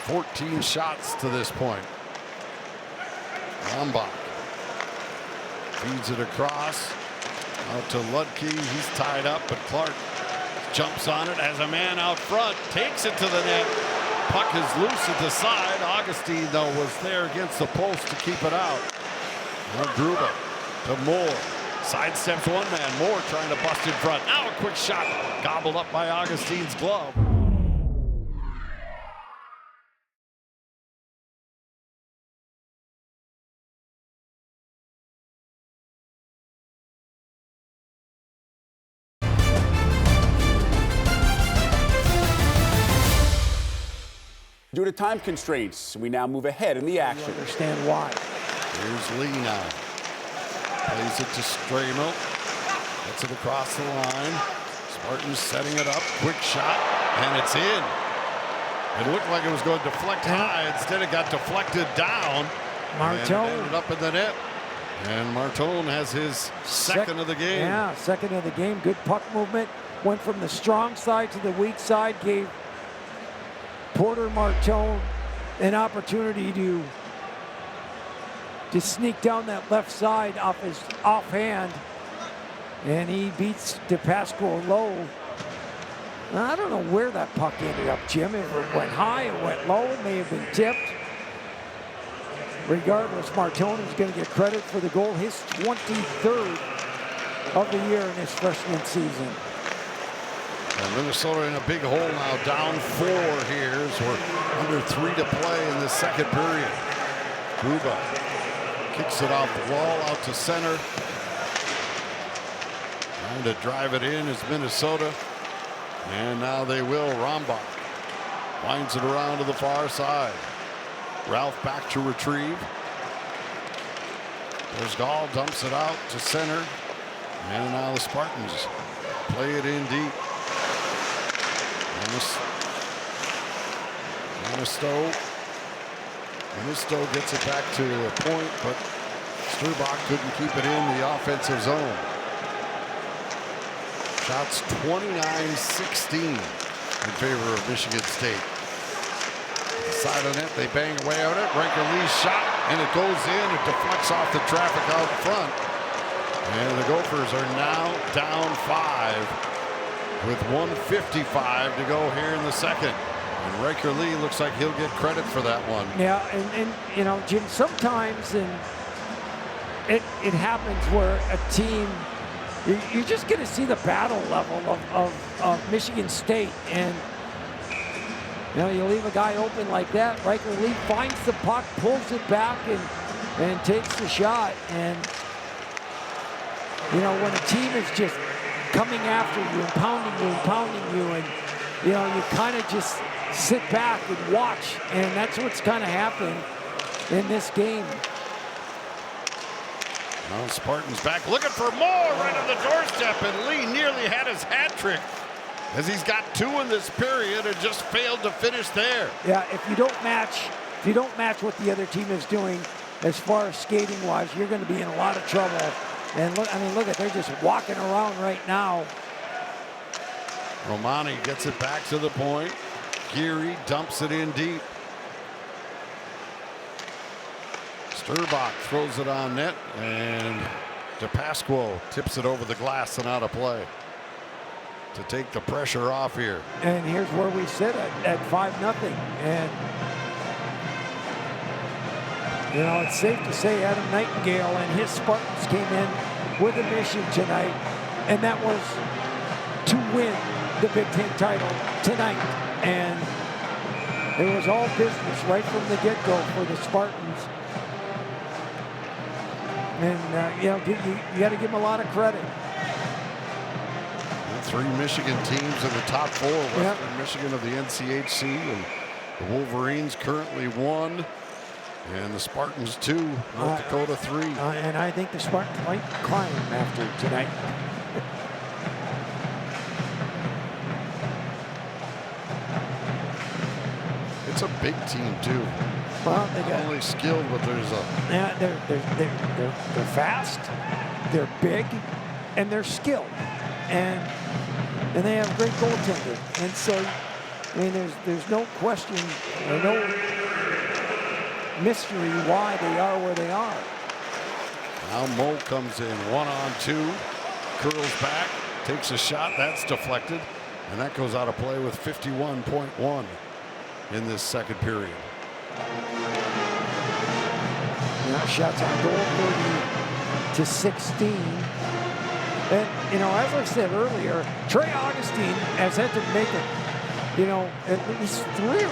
14 shots to this point. Rombach feeds it across out to Ludke. He's tied up, but Clark jumps on it as a man out front, takes it to the net. Puck is loose at the side. Augustine, though, was there against the post to keep it out. Now Gruba to Moore. Sidesteps one man. Moore trying to bust in front. Now a quick shot gobbled up by Augustine's glove. Due to time constraints, we now move ahead in the action. You understand why. Here's Lee now. Plays it to Stramo. Gets it across the line. Spartans setting it up. Quick shot, and it's in. It looked like it was going to deflect high. Instead, it got deflected down. Martone. And ended up in the net. And Martone has his second of the game. Yeah, second of the game. Good puck movement. Went from the strong side to the weak side. Gave Porter Martone an opportunity to sneak down that left side off his offhand, and he beats DePasquale low. Now, I don't know where that puck ended up, Jim. If it went high, it went low, it may have been tipped. Regardless, Martone is going to get credit for the goal, his 23rd of the year in his freshman season. And Minnesota in a big hole now, down 4 here as we're under 3 to play in the second period. Gruba kicks it off the wall out to center. Trying to drive it in is Minnesota. And now they will. Rombach winds it around to the far side. Ralph back to retrieve. There's Gall, dumps it out to center. And now the Spartans play it in deep. Ministo gets it back to the point, but Strurbach couldn't keep it in the offensive zone. Shots 29-16 in favor of Michigan State. Side of the net, they bang away at it. Ryker Lee's shot, and it goes in. It deflects off the traffic out front. And the Gophers are now down 5 with 1:55 to go here in the second. And Ryker Lee looks like he'll get credit for that one. Yeah, and you know, Jim, sometimes it happens where a team, you're just going to see the battle level of Michigan State. And, you know, you leave a guy open like that, Ryker Lee finds the puck, pulls it back, and takes the shot. And, you know, when a team is just coming after you and pounding you, and, you know, you kind of just sit back and watch, and that's what's kind of happened in this game. Now Spartans back looking for more right on the doorstep, and Lee nearly had his hat trick as he's got 2 in this period and just failed to finish there. Yeah, if you don't match what the other team is doing as far as skating wise, you're going to be in a lot of trouble. And look, I mean, look at, they're just walking around right now. Romani gets it back to the point. Geary dumps it in deep. Strurbach throws it on net, and DePasquale tips it over the glass and out of play to take the pressure off here. And here's where we sit at 5-0. And, you know, it's safe to say Adam Nightingale and his Spartans came in with a mission tonight, and that was to win the Big Ten title tonight. And it was all business right from the get-go for the Spartans. And, you know, you got to give them a lot of credit. And 3 Michigan teams in the top 4. Western Michigan of the NCHC, and the Wolverines currently 1. And the Spartans 2, North Dakota 3. And I think the Spartans might climb after tonight. It's a big team too. Well, they Not got only skilled, but there's a yeah, they're fast, they're big, and they're skilled, and they have great goaltending. And so, I mean, there's no question or no mystery why they are where they are. Now Mo comes in 1-on-2, curls back, takes a shot, that's deflected, and that goes out of play with 51.1 in this second period. Now shots on goal, 30-16. And, you know, as I said earlier, Trey Augustine has had to make at least 3 or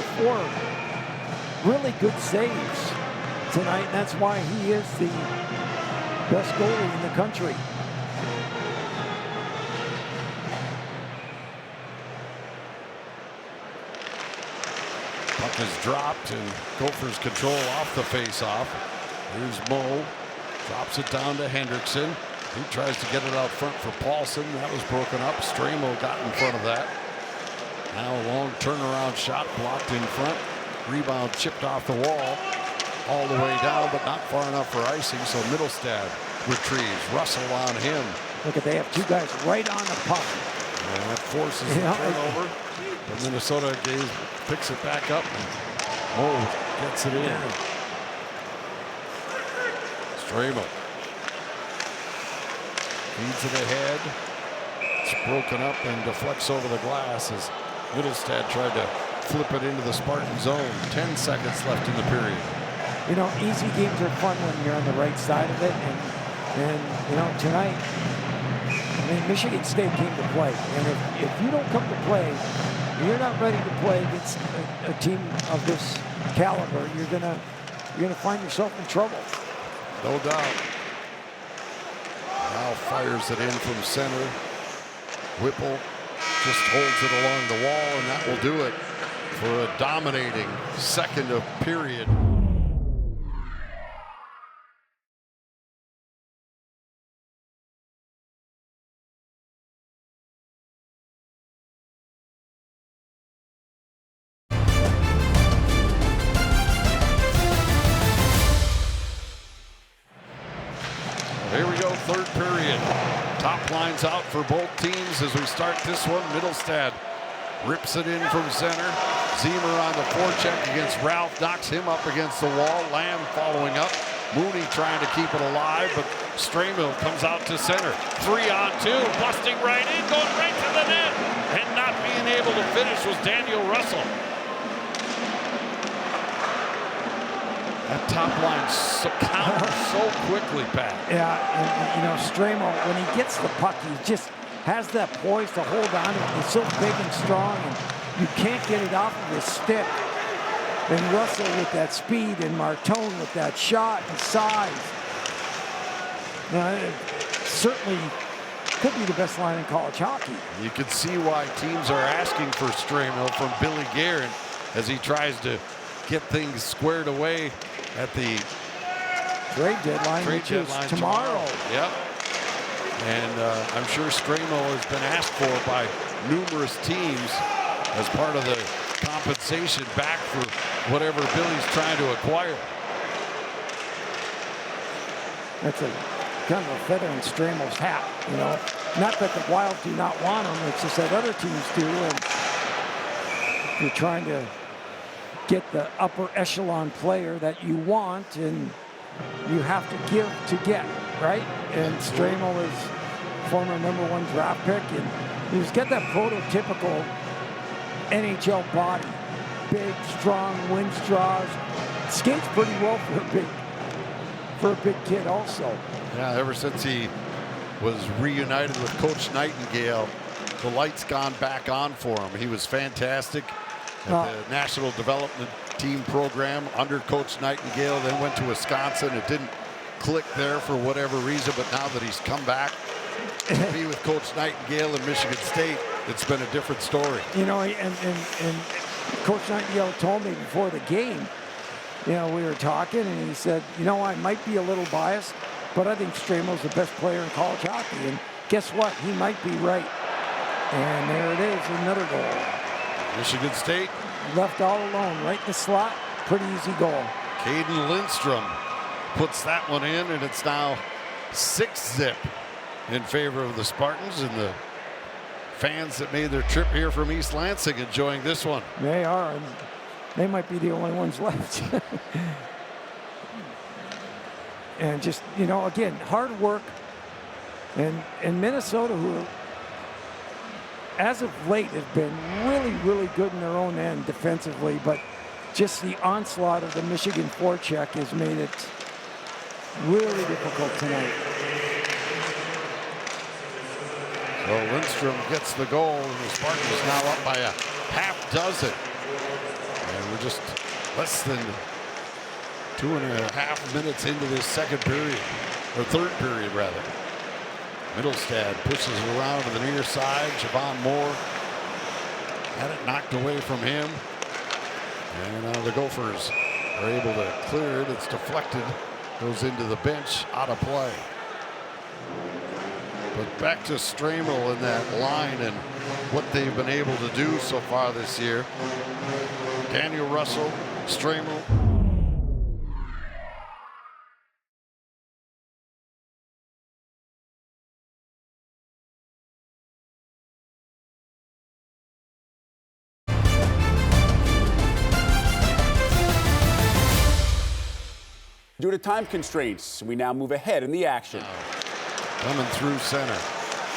4 really good saves tonight. And that's why he is the best goalie in the country. Puck is dropped and Gophers control off the face-off. Here's Mo, drops it down to Hendrickson. He tries to get it out front for Paulson. That was broken up. Stramo got in front of that. Now a long turnaround shot blocked in front. Rebound chipped off the wall. All the way down, but not far enough for icing, so Middlestad retrieves. Russell on him. Look at, they have 2 guys right on the puck. And that forces the turnover. But Minnesota picks it back up. And Mo gets it in. Stramo feeds it ahead. It's broken up and deflects over the glass as Middlestad tried to flip it into the Spartan zone. 10 seconds left in the period. You know, easy games are fun when you're on the right side of it. And you know, tonight, I mean, Michigan State came to play. And if you don't come to play, you're not ready to play against a team of this caliber, you're gonna find yourself in trouble. No doubt. Now fires it in from center. Whipple just holds it along the wall, and that will do it for a dominating second of period. Here we go, third period. Top lines out for both teams as we start this one. Middlestad rips it in from center. Zemer on the forecheck against Ralph, knocks him up against the wall. Lamb following up. Mooney trying to keep it alive, but Stramill comes out to center. 3-on-2, busting right in, going right to the net. And not being able to finish was Daniel Russell. That top line counters so quickly, Pat. Yeah, and you know, Stramo, when he gets the puck, he just has that poise to hold on to it. He's so big and strong, and you can't get it off of his stick. And Russell with that speed, and Martone with that shot and size. It certainly could be the best line in college hockey. You can see why teams are asking for Stramo from Billy Guerin as he tries to get things squared away at the trade deadline, which is tomorrow. Yep. And I'm sure Stramo has been asked for by numerous teams as part of the compensation back for whatever Billy's trying to acquire. That's a kind of a feather in Stramo's hat, you know. Not that the Wild do not want him, it's just that other teams do. And you're trying to get the upper echelon player that you want, and you have to give to get, right? And Stramo is former #1 draft pick, and he's got that prototypical NHL body. Big, strong, wins draws, skates pretty well for a big kid also. Yeah, ever since he was reunited with Coach Nightingale, the light's gone back on for him. He was fantastic at the National Development Team program under Coach Nightingale, then went to Wisconsin. It didn't click there for whatever reason, but now that he's come back to be with Coach Nightingale in Michigan State, it's been a different story. You know, and Coach Nightingale told me before the game, we were talking, and he said, I might be a little biased, but I think Stramel's the best player in college hockey. And guess what? He might be right. And there it is, another goal. Michigan State Left all alone, right in the slot. Pretty easy goal. Caden Lindstrom puts that one in, and it's now 6-zip in favor of the Spartans, and the fans that made their trip here from East Lansing enjoying this one. They are, and they might be the only ones left. And just, again, hard work. And Minnesota, who as of late has been really, really good in their own end defensively, but just the onslaught of the Michigan forecheck has made it really difficult tonight. So Lindstrom gets the goal, and the Spartans now up by a half dozen. And we're just less than 2.5 minutes into this second period, or third period rather. Middlestad pushes it around to the near side. Javon Moore had it knocked away from him. And the Gophers are able to clear it. It's deflected, goes into the bench, out of play. But back to Stramel in that line and what they've been able to do so far this year. Daniel Russell, Stramel. Due to time constraints, we now move ahead in the action. Coming through center.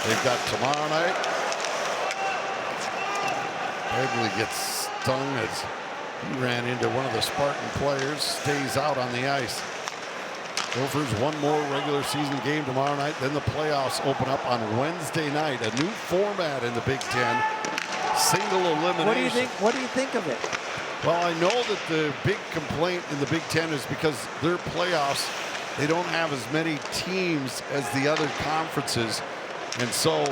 They've got tomorrow night. Begley gets stung as he ran into one of the Spartan players, stays out on the ice. Gophers one more regular season game tomorrow night, then the playoffs open up on Wednesday night. A new format in the Big Ten, single elimination. What do you think of it? Well, I know that the big complaint in the Big Ten is because their playoffs, they don't have as many teams as the other conferences. And so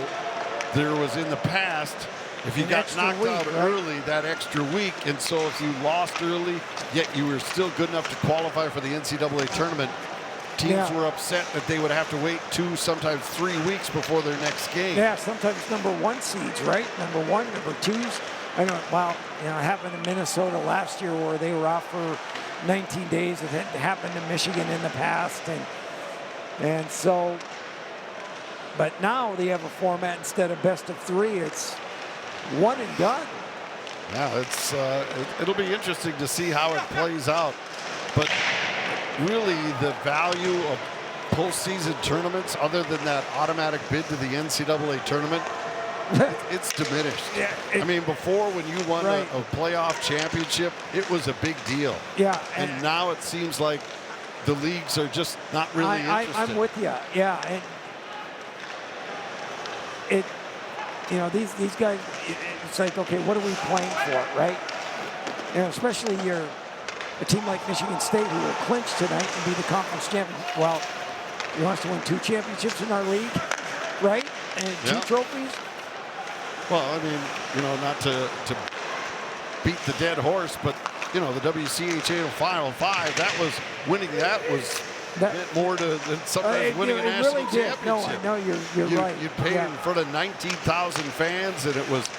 there was in the past, if you got knocked out early, that extra week. And so if you lost early, yet you were still good enough to qualify for the NCAA tournament, teams were upset that they would have to wait 2, sometimes 3 weeks before their next game. Yeah, sometimes number 1 seeds, right? Number 1, number 2s. I know, well, it happened in Minnesota last year where they were off for 19 days. It had happened in Michigan in the past. And so, but now they have a format instead of best of 3. It's one and done. Yeah, it'll be interesting to see how it plays out. But really the value of postseason tournaments, other than that automatic bid to the NCAA tournament, it's diminished. Yeah, I mean, before when you won a playoff championship, it was a big deal. Yeah. And now it seems like the leagues are just not really interested. I'm with you. Yeah. And these guys, it's like, okay, what are we playing for, right? Especially a team like Michigan State who will clinch tonight and be the conference champion. Well, he wants to win 2 championships in our league, right? And 2 trophies. Well, I mean, not to beat the dead horse, but, the WCHA Final 5, that was winning that was meant more than sometimes winning a national championship. No, you're right. You paid in front of 19,000 fans, and it was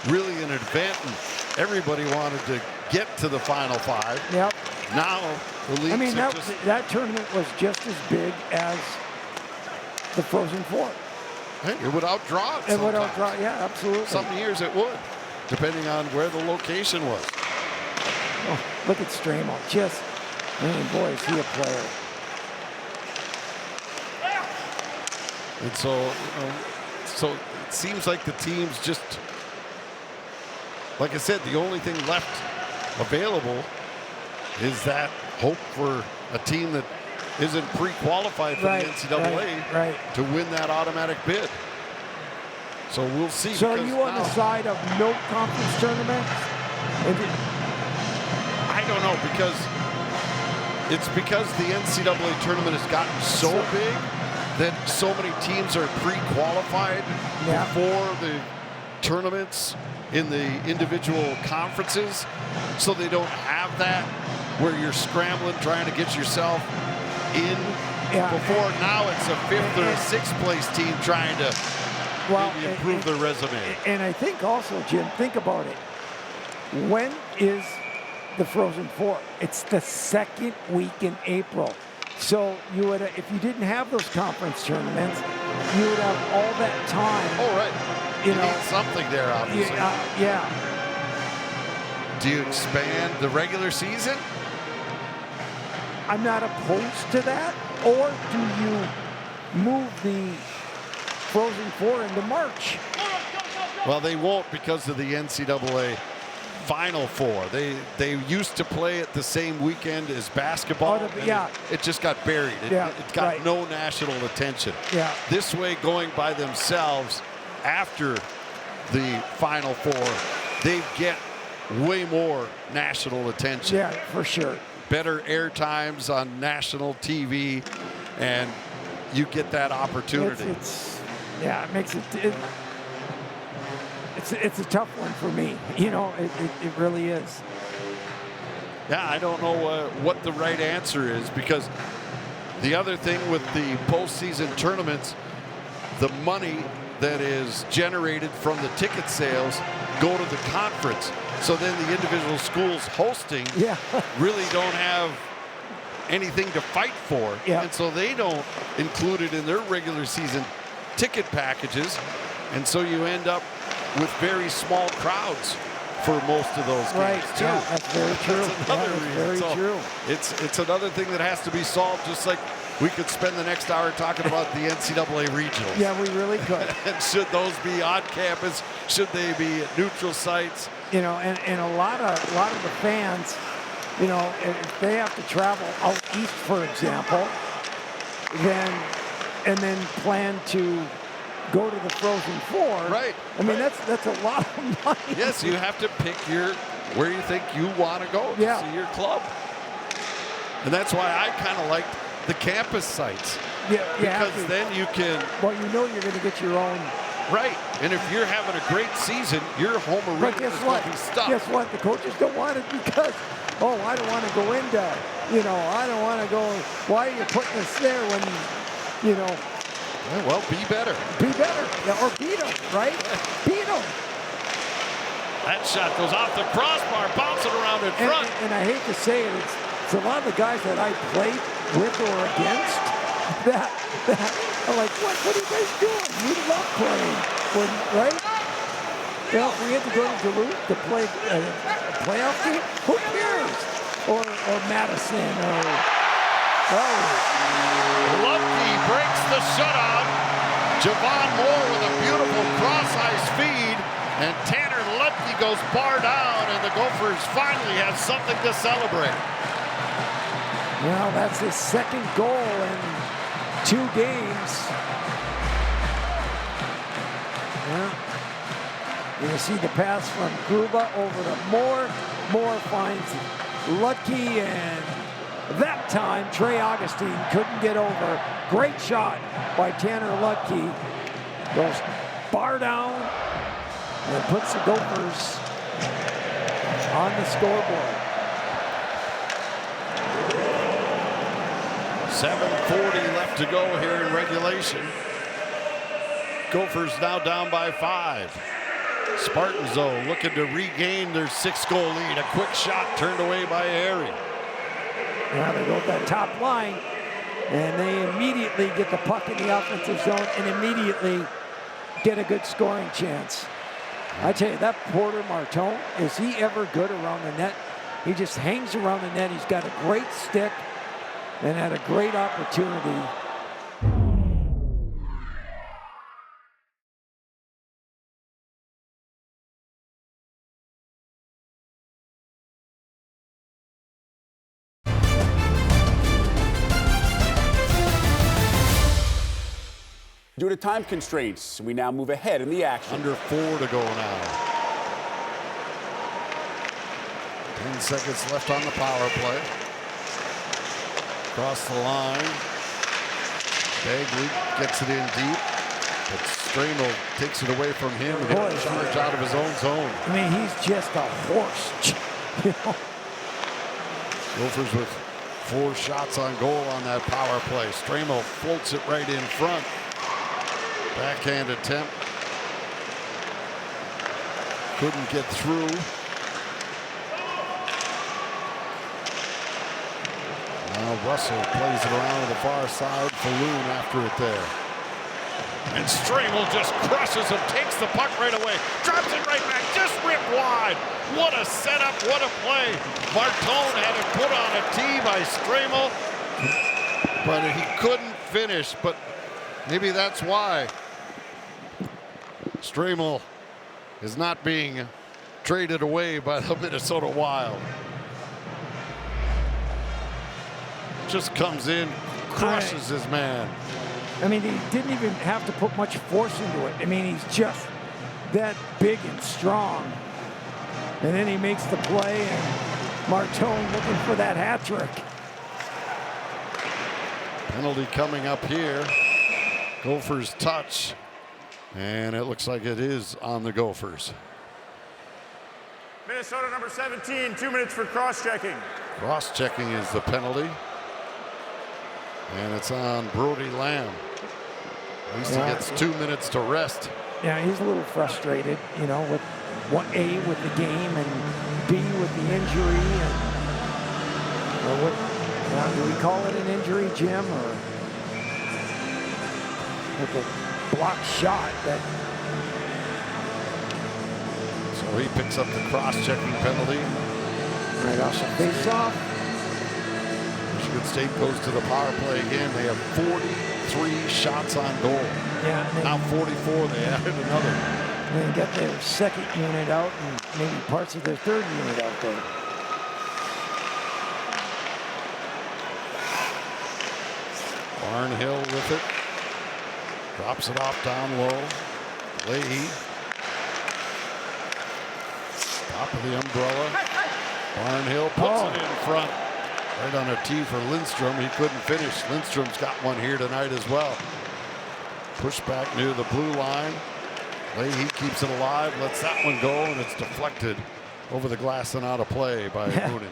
really an event, and everybody wanted to get to the Final 5. Yep. Now, the leagues that tournament was just as big as the Frozen Four. Hey, it would outdraw it. It would outdraw, yeah, absolutely. Some years it would, depending on where the location was. Oh, look at Stramel. Boy, is he a player. And so it seems like the teams just, like I said, the only thing left available is that hope for a team that isn't pre-qualified for the NCAA to win that automatic bid. So we'll see. So are you on the side of no conference tournament? I don't know, because the NCAA tournament has gotten so big that so many teams are pre-qualified before the tournaments in the individual conferences, so they don't have that where you're scrambling, trying to get yourself in. Yeah. Before now, it's a 5th or a 6th place team trying to maybe improve their resume. And I think also, Jim, think about it. When is the Frozen Four? It's the 2nd week in April. So you would, if you didn't have those conference tournaments, you would have all that time. Oh, right. You need something there, obviously. Yeah. Do you expand the regular season? I'm not opposed to that. Or do you move the Frozen Four into March? Well, they won't because of the NCAA Final Four. They used to play it the same weekend as basketball. It just got buried. It got no national attention. Yeah. This way, going by themselves after the Final Four, they get way more national attention. Yeah, for sure. Better air times on national TV, and you get that opportunity. It makes it. It's a tough one for me. It really is. Yeah, I don't know what the right answer is, because the other thing with the postseason tournaments, the money that is generated from the ticket sales go to the conference. So then the individual schools hosting really don't have anything to fight for. Yeah. And so they don't include it in their regular season ticket packages. And so you end up with very small crowds for most of those games, too. Yeah, that's very true. That's another reason. Very true. It's another thing that has to be solved, just like we could spend the next hour talking about the NCAA regionals. Yeah, we really could. And should those be on campus? Should they be at neutral sites? And a lot of the fans, if they have to travel out east, for example, then plan to go to the Frozen Four. Right. I mean, that's a lot of money. Yes, you have to pick where you think you want to go to see your club. And that's why I kind of like the campus sites. Yeah, because then you can. Well, you're going to get your own. Right. And if you're having a great season, your home arena is going to be stuffed. Guess what? The coaches don't want it because, I don't want to go into, I don't want to go. Why are you putting us there when, Well, be better. Be better. Yeah, or beat them, right? Beat them. That shot goes off the crossbar, bouncing around in front. And I hate to say it, it's a lot of the guys that I played with or against that are like, what are you guys doing? We love playing, right? If we had to go to Duluth to play a playoff game, who cares? Or Madison Lucky breaks the shutout. Javon Moore with a beautiful cross-ice feed, and Tanner Lutke goes bar down, and the Gophers finally have something to celebrate. Well, that's his second goal in 2 games. Yeah. You see the pass from Gruba over to Moore. Moore finds Lutke, and that time Trey Augustine couldn't get over. Great shot by Tanner Lutke. Goes bar down and puts the Gophers on the scoreboard. 7:40 left to go here in regulation. Gophers now down by 5. Spartans, though, looking to regain their 6-goal lead. A quick shot turned away by Harry. Now they go to that top line, and they immediately get the puck in the offensive zone and immediately get a good scoring chance. I tell you, that Porter Martone, is he ever good around the net? He just hangs around the net. He's got a great stick and had a great opportunity. Due to time constraints, we now move ahead in the action. Under 4 to go now. 10 seconds left on the power play. Across the line. Bagley gets it in deep. But Strangle takes it away from him and hits a charge out of his own zone. I mean, he's just a horse. Gophers with 4 shots on goal on that power play. Stramo floats it right in front. Backhand attempt. Couldn't get through. Now Russell plays it around to the far side. Falloon after it there. And Stramo just crushes him, takes the puck right away, drops it right back, just ripped wide. What a setup, what a play. Martone had it put on a tee by Stramo, but he couldn't finish, but maybe that's why Stramo is not being traded away by the Minnesota Wild. Just comes in, crushes his man. I mean, he didn't even have to put much force into it. I mean, he's just that big and strong. And then he makes the play, and Martone looking for that hat trick. Penalty coming up here. Gophers touch. And it looks like it is on the Gophers. Minnesota number 17, 2 minutes for cross-checking. Cross-checking is the penalty. And it's on Brody Lamb. At least he gets 2 minutes to rest. Yeah, he's a little frustrated, you know, with A, with the game, and B, with the injury. And, or what, do we call it an injury, Jim? Or with a blocked shot that. So he picks up the cross-checking penalty. Right off the face-off. Michigan State goes to the power play again. They have 43 shots on goal. Yeah. Now 44, they added another. They got their second unit out and maybe parts of their third unit out there. Barnhill with it. Drops it off down low. Leahy. Top of the umbrella. Barnhill puts it in front. Right on a tee for Lindstrom. He couldn't finish. Lindstrom's got one here tonight as well. Push back near the blue line. Leahy keeps it alive, lets that one go, and it's deflected over the glass and out of play by Moonen.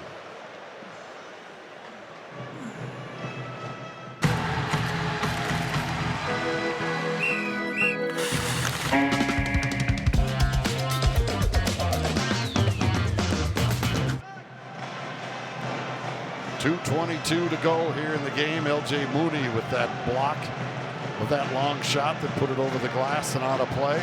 .222 to go here in the game. LJ Mooney with that block, with that long shot that put it over the glass and out of play.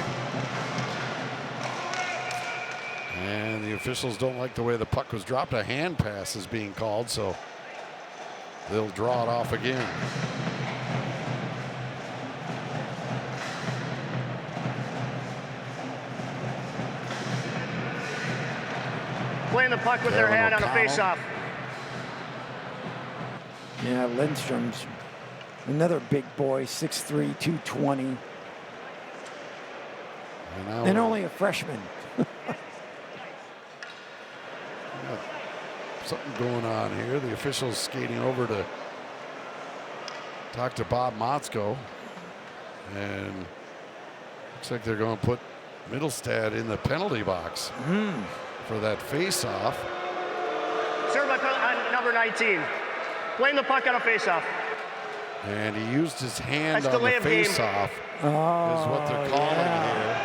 And the officials don't like the way the puck was dropped. A hand pass is being called, so they'll draw it off again. Playing the puck with their hand on a face-off. Yeah, Lindstrom's another big boy, 6'3", 220. And only a freshman. Something going on here. The officials skating over to talk to Bob Motzko. And looks like they're going to put Middlestad in the penalty box for that face-off. Served by number 19. Playing the puck on a face-off. And he used his hand on the face-off, is what they're calling here.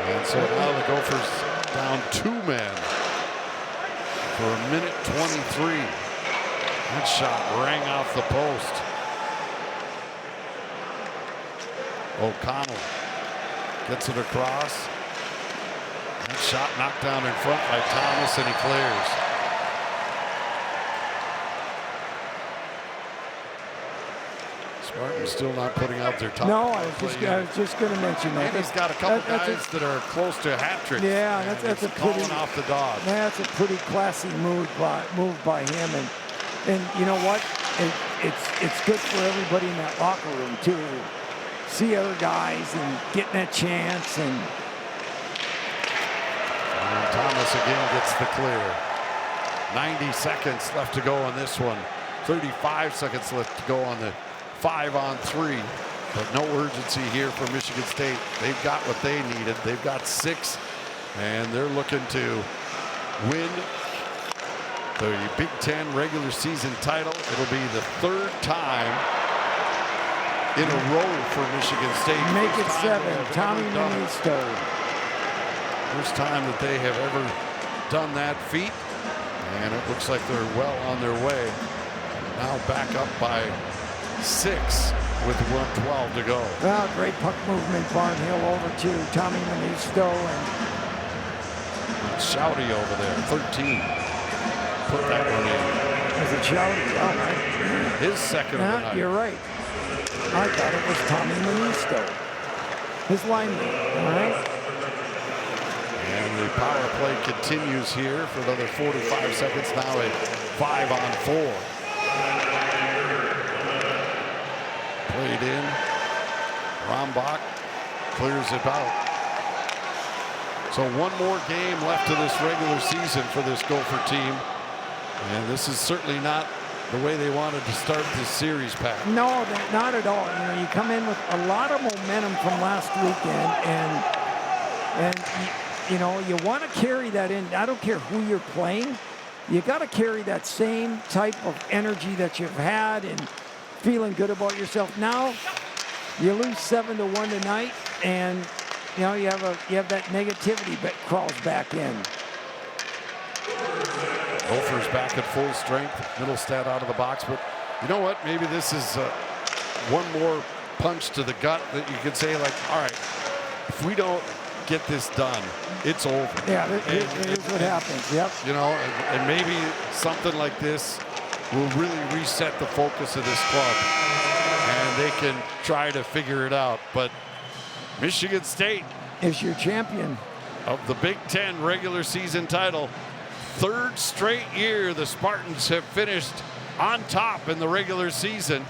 And so now the Gophers down 2 men for a minute 23. That shot rang off the post. O'Connell gets it across. That shot knocked down in front by Thomas, and he clears. Spartans still not putting out their top. No, I was just going to mention that. And he's got a couple guys that are close to hat tricks. Yeah, that's a pretty off the dog. That's a pretty classy move by him, and you know what? It's good for everybody in that locker room too. See other guys and getting a chance, and Thomas again gets the clear. 90 seconds left to go on this one. 35 seconds left to go on the 5-on-3, but no urgency here for Michigan State. They've got what they needed. They've got 6, and they're looking to win the Big Ten regular season title. It'll be the third time in a row for Michigan State. Make it First time 7. they have Tommy ever done it. Manisto. First time that they have ever done that feat. And it looks like they're well on their way. Now back up by 6 with 1:12 to go. Well, great puck movement. Barnhill over to Tommy Manisto and Shoudy over there, 13. Put that one in. was it Shoudy? All right. His second of the night. You're right. I thought it was Tommy Manisto. His lineman. All right. And the power play continues here for another 45 seconds. Now at 5-on-4. Played in. Rombach clears it out. So one more game left to this regular season for this Gopher team. And this is certainly not the way they wanted to start this series, Pat. No, not at all. You know, you come in with a lot of momentum from last weekend, and you know, you want to carry that in. I don't care who you're playing. You got to carry that same type of energy that you've had and feeling good about yourself. Now, you lose 7-1 tonight, and you know you have that negativity that crawls back in. Gophers back at full strength. Middlestad out of the box, but you know what? Maybe this is one more punch to the gut that you could say, like, all right, if we don't get this done, it's over. Yeah, here's what happens. Yep. You know, and maybe something like this will really reset the focus of this club, and they can try to figure it out. But Michigan State is your champion of the Big Ten regular season title. Third straight year the Spartans have finished on top in the regular season.